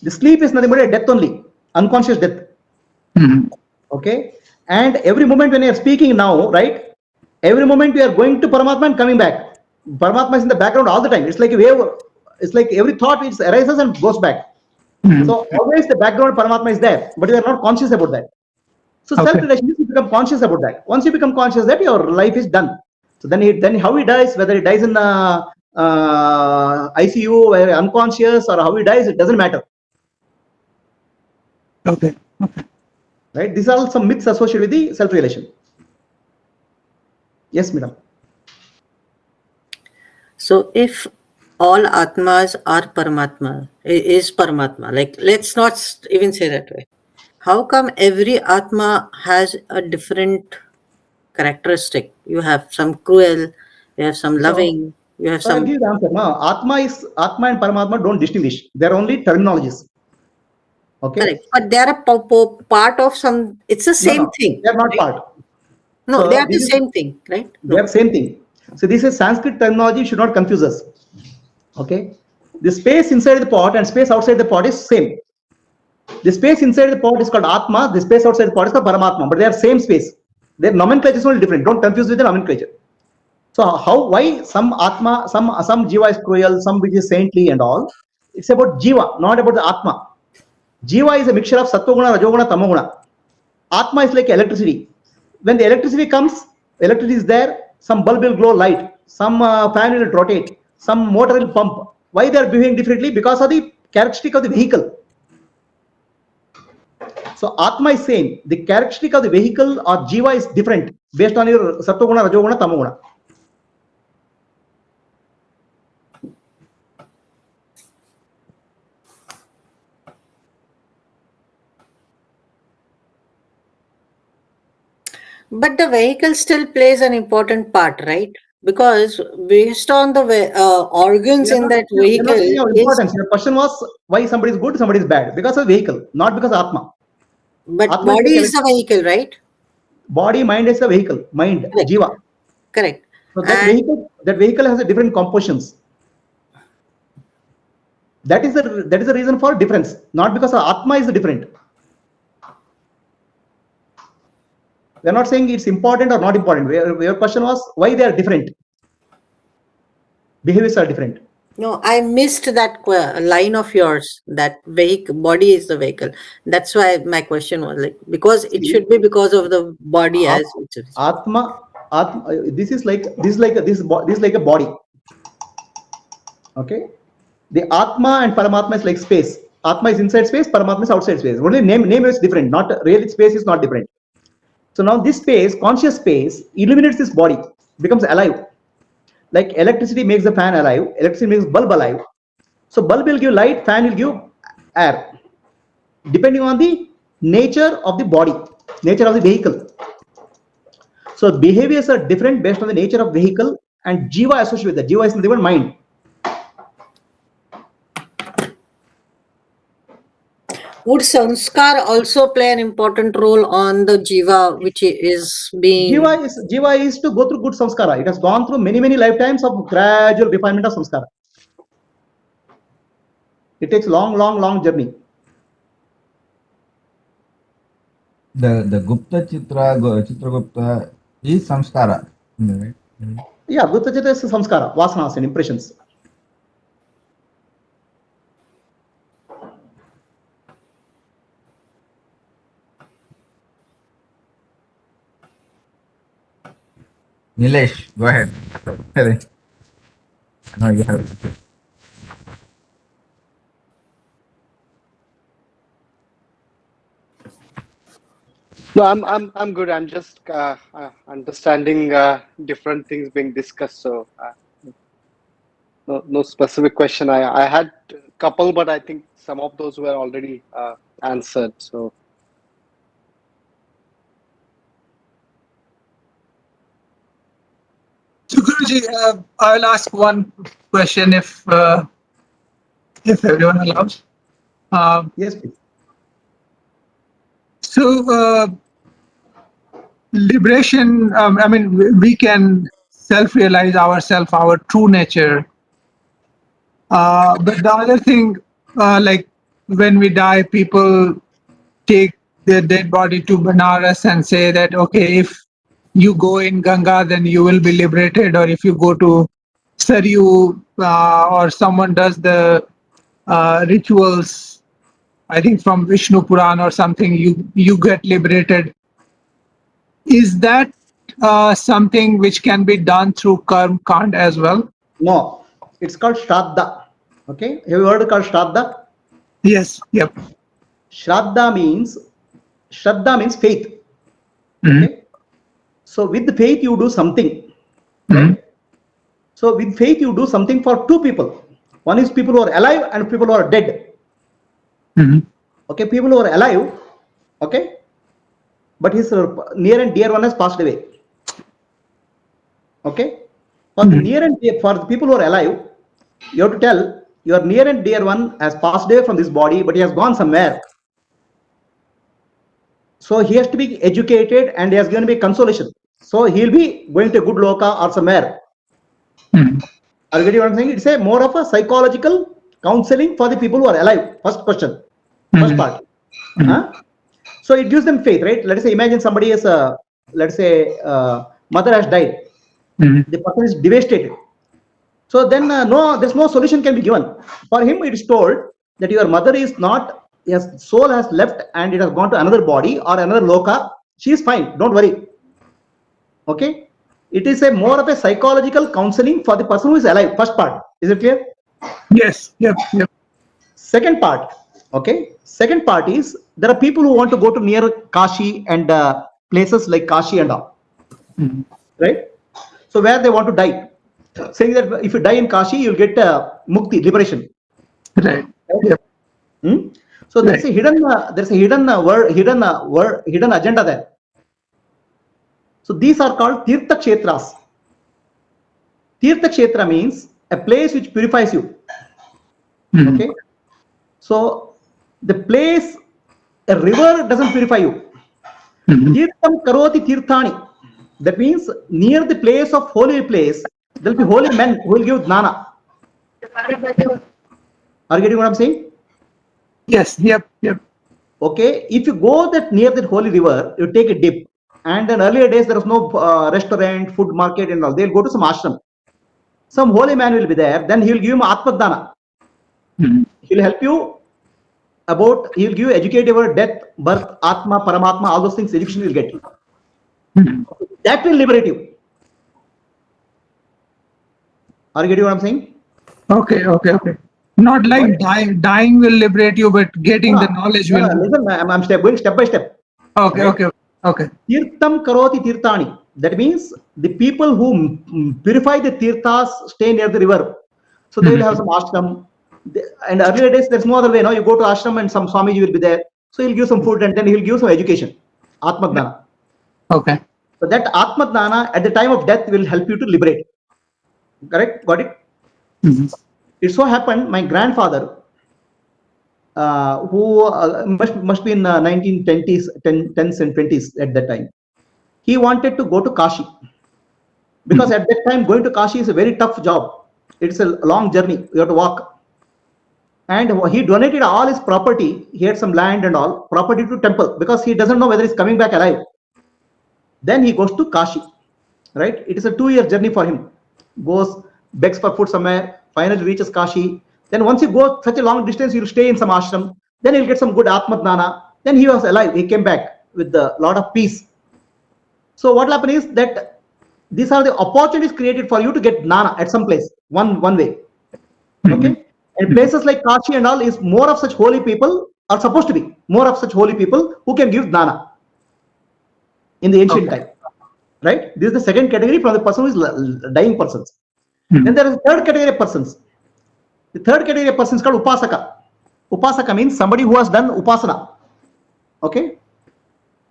The sleep is nothing but a death only, unconscious death. Okay? And every moment when you are speaking now, right? Every moment you are going to Paramatma and coming back. Paramatma is in the background all the time. It's like a wave. It's like every thought which arises and goes back. So always the background Paramatma is there, but you are not conscious about that. So Okay. self-realization, you become conscious about that. Once you become conscious that your life is done. So then how he dies, whether he dies in ICU or unconscious, or how he dies, it doesn't matter. Okay. Right? These are all some myths associated with the self-realization. Yes, madam. So if all Atmas are Paramatma, is Paramatma, like let's not even say that way. How come every Atma has a different characteristic? You have some cruel, you have some loving, you have So I'll some... give the answer. No, Atma and Paramatma don't distinguish. They're only terminologies. Okay. Correct. But they are a part of some, it's the same thing. They're not Right? part. No, So they are the this is same thing, right? they are No. same thing. So this is Sanskrit terminology, should not confuse us. Okay. The space inside the pot and space outside the pot is same. The space inside the pot is called Atma, the space outside the pot is called Paramatma, but they are same space. Their nomenclature is only different. Don't confuse with the nomenclature. So why some Atma, some Jiva is cruel, some which is saintly and all? It's about Jiva, not about the Atma. Jiva is a mixture of Sattva-guna, Rajoguna, Tamoguna. Atma is like electricity. When the electricity comes, electricity is there, some bulb will glow light, some fan will rotate, some motor will pump. Why they are behaving differently? Because of the characteristic of the vehicle. So Atma is same. The characteristic of the vehicle or Jiva is different based on your Sattva-guna, Rajoguna, Tamoguna. But the vehicle still plays an important part, right? Because based on the organs in that You're not vehicle saying your is... importance. Your question was why somebody is good, somebody is bad. Because of vehicle, not because of Atma. But Atma is body like is the vehicle, right? body, mind is the vehicle, mind, Correct. Jiva. Correct. So And that vehicle has a different compositions. That is the reason for difference, not because of Atma is different. We are not saying it's important or not important. Your question was why they are different. Behaviors are different. no, I missed that line of yours, that vehicle, body is the vehicle. That's why my question was like, because it See, should be because of the body as it is. Atma, this is like a body. Okay, the Atma and Paramatma is like space. Atma is inside space, Paramatma is outside space. Only name is different. Not really, space is not different. So now this space, conscious space, illuminates this body, becomes alive. Like electricity makes the fan alive, electricity makes bulb alive. So bulb will give light, fan will give air, depending on the nature of the body, nature of the vehicle. So behaviors are different based on the nature of vehicle and jiva associated with that. Jiva is the mind. Would sanskar also play an important role on the jiva, which is being... Jiva is to go through good samskara. It has gone through many lifetimes of gradual refinement of samskara. It takes long journey. The Gupta Chitragupta is samskara. Right? Yeah, Gupta Chitra is samskara, vasanas and impressions. Nilesh, go ahead. No, you have. No, I'm good. I'm just understanding different things being discussed. So no specific question. I had a couple, but I think some of those were already answered. So Guruji, I will ask one question if everyone allows. Yes, please. So liberation. I mean, we can self-realize ourselves, our true nature. But the other thing, like when we die, people take their dead body to Banaras and say that, okay, if you go in Ganga, then you will be liberated, or if you go to Saryu, or someone does the rituals, I think from Vishnu Puran or something, you get liberated. Is that something which can be done through Karm Kand as well? No, it's called Shraddha. Okay, have you heard called Shraddha? Yes. Yep. Shraddha means faith. Mhm. Okay, so with the faith you do something. Mhm. Right? So with faith you do something for two people. One is people who are alive and people who are dead. Mhm. Okay, people who are alive. Okay, but his near and dear one has passed away. Okay, for the near and dear, for the people who are alive, you have to tell your near and dear one has passed away from this body, but he has gone somewhere. So he has to be educated and he has going to be consolation. So he'll be going to a good loka or somewhere. Mhm. Are you getting what I'm saying? It's a more of a psychological counseling for the people who are alive. First question, first part. Huh? So it gives them faith, right? Let us say, imagine somebody is, let's say, mother has died. Mhm. The person is devastated. So then, there's no solution can be given. For him, it is told that your mother is not, his soul has left and it has gone to another body or another loka. She is fine. Don't worry. Okay. It is a more of a psychological counseling for the person who is alive. First part. Is it clear? Yes. Yep. Yep. Second part. Okay. Second part is there are people who want to go to near Kashi and places like Kashi and all. Mhm. Right. So where they want to die, saying that if you die in Kashi, you'll get mukti, liberation. Right. Yep. So there is a hidden, hidden agenda there. So these are called Tirtha Kshetras. Tirtha Kshetra means a place which purifies you. Mhm. Okay. So the place, a river doesn't purify you. Mhm. Tirtham karoti tirthani. That means near the place of holy place, there will be holy men who will give dnana. Are you getting what I'm saying? Yes. Yep. Yep. Okay, if you go that near that holy river, you take a dip. And in earlier days, there was no restaurant, food market and all. They'll go to some ashram. Some holy man will be there. Then he'll give him Atma. Mhm. He'll help you about, he'll give you educate about death, birth, Atma, Paramatma, all those things, education will get. Mhm. That will liberate you. Are you getting what I'm saying? Okay. Okay. Okay. Not like dying will liberate you, but getting the knowledge will. Listen, I'm going step by step. Okay. Right? Okay. Okay. Tirtham karoti tirthani. That means the people who purify the tirthas stay near the river. So they will have some ashram. And earlier days, there's no other way. No, you go to ashram and some Swamiji will be there. So he'll give some food and then he'll give some education. Atma Dana. Okay. So that Atma Dana at the time of death will help you to liberate. Correct? Got it? Mhm. It so happened, my grandfather, who must be in 1920s, 10s and 20s at that time, he wanted to go to Kashi. Because at that time, going to Kashi is a very tough job. It's a long journey. You have to walk. And he donated all his property. He had some land and all property to temple because he doesn't know whether he's coming back alive. Then he goes to Kashi, right? It is a 2-year journey for him. Goes, begs for food somewhere, finally reaches Kashi. Then once you go such a long distance, you'll stay in some ashram. Then he'll get some good Atmadnana. Then he was alive. He came back with a lot of peace. So what will happen is that these are the opportunities created for you to get Jnana at some place, one way. Okay? And places like Kashi and all is more of such holy people, are supposed to be more of such holy people who can give Jnana in the ancient time. Right? This is the second category from the person who is dying persons. Then there is a third category of persons. The third category of persons is called Upasaka. Upasaka means somebody who has done Upasana. Okay?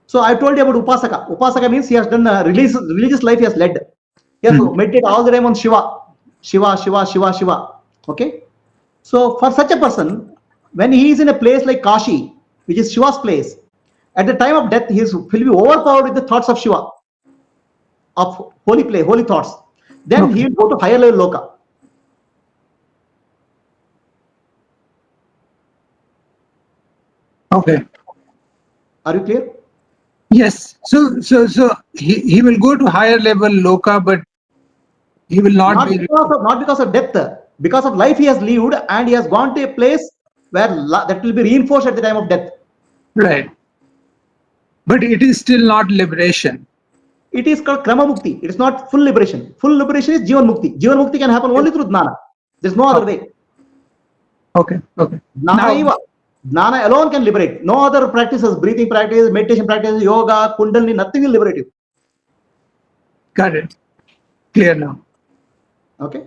So I told you about Upasaka. Upasaka means he has done religious life he has led. He has meditated all the time on Shiva. Shiva, Shiva, Shiva, Shiva. Okay? So for such a person, when he is in a place like Kashi, which is Shiva's place, at the time of death, he will be overpowered with the thoughts of Shiva, of holy play, holy thoughts. Then he will go to higher level loka. Okay. Are you clear? Yes. So he will go to higher level loka, but he will not be. Not because of death, because of life he has lived, and he has gone to a place where that will be reinforced at the time of death. Right. But it is still not liberation. It is called Krama Mukti. It is not full liberation. Full liberation is Jivan Mukti. Jivan Mukti can happen only through Jnana. There is no other way. Okay. Okay. Jnana alone can liberate. No other practices, breathing practice, meditation practice, yoga, kundalini, nothing will liberate you. Got it. Clear now. Okay.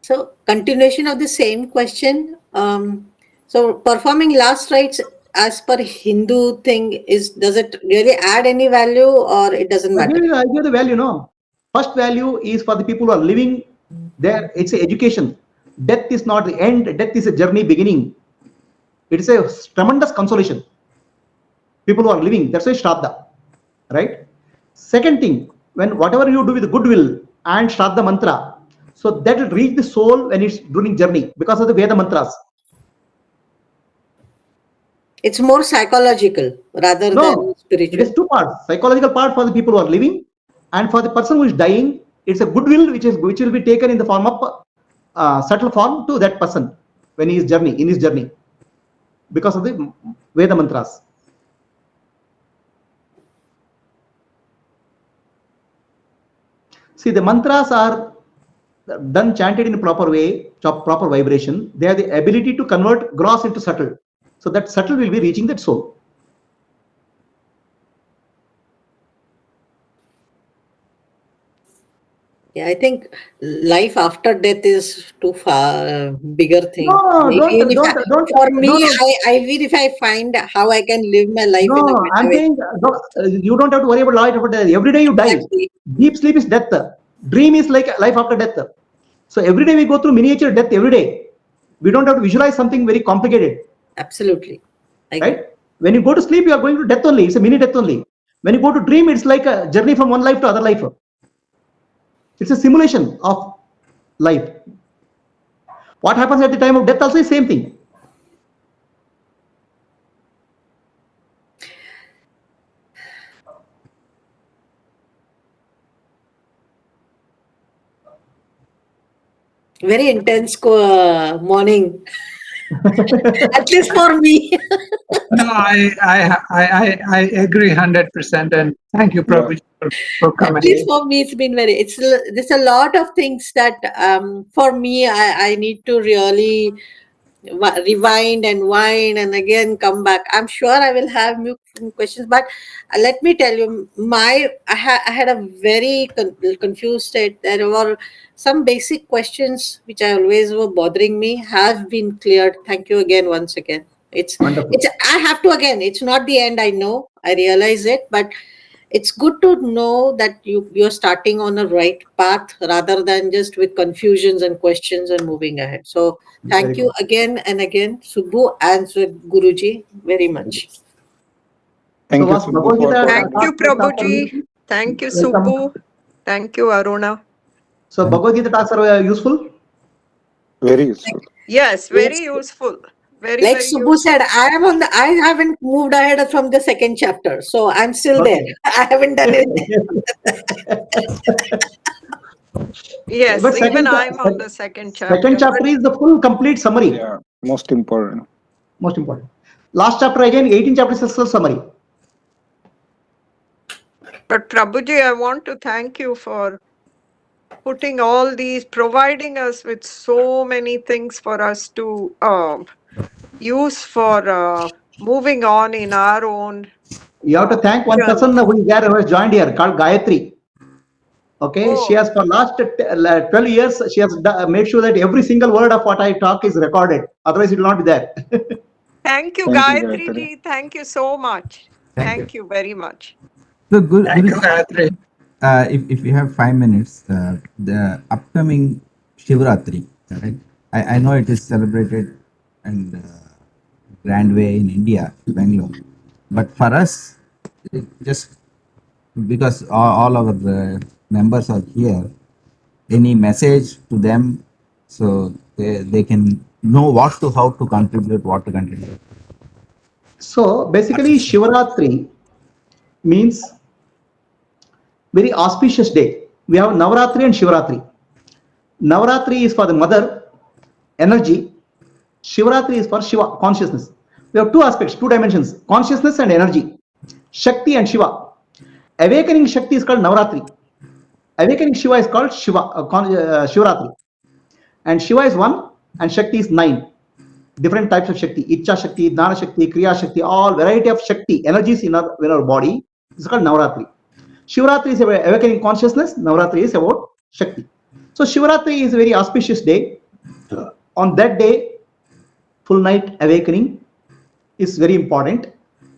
So continuation of the same question. So performing last rites as per Hindu thing does it really add any value or it doesn't matter? I give the value, no. First value is for the people who are living there. It's a education. Death is not the end. Death is a journey beginning. It is a tremendous consolation. People who are living, that's why Shraddha, right? Second thing, when whatever you do with goodwill and Shraddha mantra, so that will reach the soul when it's during journey because of the Veda mantras. It's more psychological rather than spiritual. It is two parts. Psychological part for the people who are living, and for the person who is dying, it's a goodwill which will be taken in the form of subtle form to that person when he is in his journey because of the Veda mantras. See, the mantras are done chanted in a proper way, proper vibration. They have the ability to convert gross into subtle. So that subtle will be reaching that soul. Yeah, I think life after death is too far bigger thing. No, Even if I find how I can live my life in a better I'm way. saying you don't have to worry about life after death. Every day you die. Exactly. Deep sleep is death. Dream is like life after death. So every day we go through miniature death every day. We don't have to visualize something very complicated. Absolutely. Right? When you go to sleep, you are going to death only. It's a mini death only. When you go to dream, it's like a journey from one life to other life. It's a simulation of life. What happens at the time of death also is same thing. Very intense morning. At least for me. No, I agree 100%, and thank you, Prabhuji, for coming. At least for me, it's been there's a lot of things that for me, I need to really rewind and wind and again come back. I'm sure I will have new questions, but let me tell you, I had a very confused state. There were some basic questions which I always were bothering me have been cleared. Thank you again, once again. Wonderful. I have to again. It's not the end. I know. I realize it, but it's good to know that you're starting on a right path rather than just with confusions and questions and moving ahead. So Very thank you good. again and again, Subbu and Guruji, very much. So Thank you, was Subbu, Bhagavad for Gita Thank you, talks like Prabhuji. Thank you, welcome. Subbu. Thank you, Aruna. So Bhagavad Gita talks are useful. very useful. Yes, very Yes. useful. Very, Like very Subbu useful. said, I haven't moved ahead from the second chapter. So I'm still there. Okay. I haven't done it. Yes, But even I'm on the second second chapter. chapter is the full complete summary. Yeah, most important. Most important. Last chapter again, 18 chapters is a summary. But Prabhuji, I want to thank you for putting all these, providing us with so many things for us to use for moving on in our own You have to thank one journey. person who is there who has joined here called Gayatri. Okay, she Oh, has for last 12 years she has made sure that every single word of what I talk is recorded. Otherwise, it will not be there. thank you, Thank you, Gayatri Gayatri. ji. Thank you so much. Thank you. Thank you very much. So, Thank you, Guru, Gayatri. if you have 5 minutes, the upcoming Shivratri, right? I know it is celebrated and grand way in India, Bangalore, but for us, just because all our members are here, any message to them so they can know how to contribute, what to contribute. So basically, Shivaratri means very auspicious day. We have Navaratri and Shivaratri. Navaratri is for the mother energy. Shivaratri is for Shiva consciousness. We have two aspects, two dimensions: consciousness and energy. Shakti and Shiva. Awakening Shakti is called Navaratri. Awakening Shiva is called Shivaratri. And Shiva is one and Shakti is 9. Different types of Shakti: Icha Shakti, Dana Shakti, Kriya Shakti, all variety of Shakti energies in our body. It's called Navaratri. Shivaratri is about awakening consciousness. Navaratri is about Shakti. So Shivaratri is a very auspicious day. On that day, full night awakening is very important.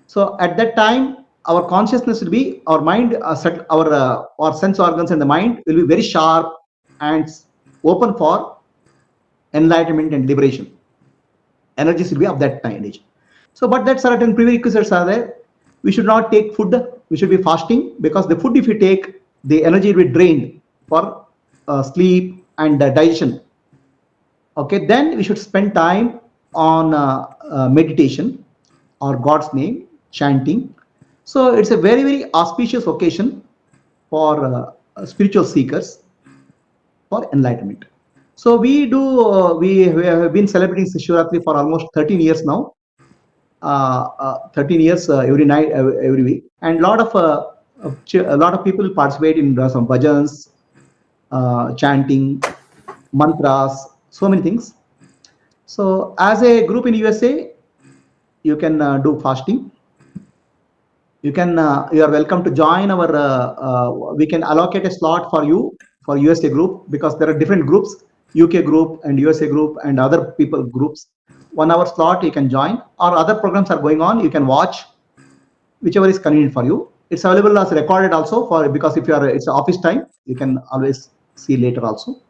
So at that time, our consciousness will be, our mind, our sense organs and the mind will be very sharp and open for enlightenment and liberation. Energies will be of that kind. So, but that certain prerequisites are there. We should not take food. We should be fasting, because the food, if you take, the energy will be drained for sleep and digestion. Okay, then we should spend time on meditation or God's name, chanting. So it's a very, very auspicious occasion for spiritual seekers for enlightenment. So we have been celebrating Shivratri for almost 13 years now. 13 years every night, every week, and a lot of people participate in some bhajans, chanting, mantras, so many things. So as a group in USA, you can do fasting. You are welcome to join our. We can allocate a slot for you for USA group, because there are different groups: UK group and USA group and other people groups. 1 hour slot you can join, or other programs are going on. You can watch whichever is convenient for you. It's available as recorded also, for because if you are, it's office time, you can always see later also.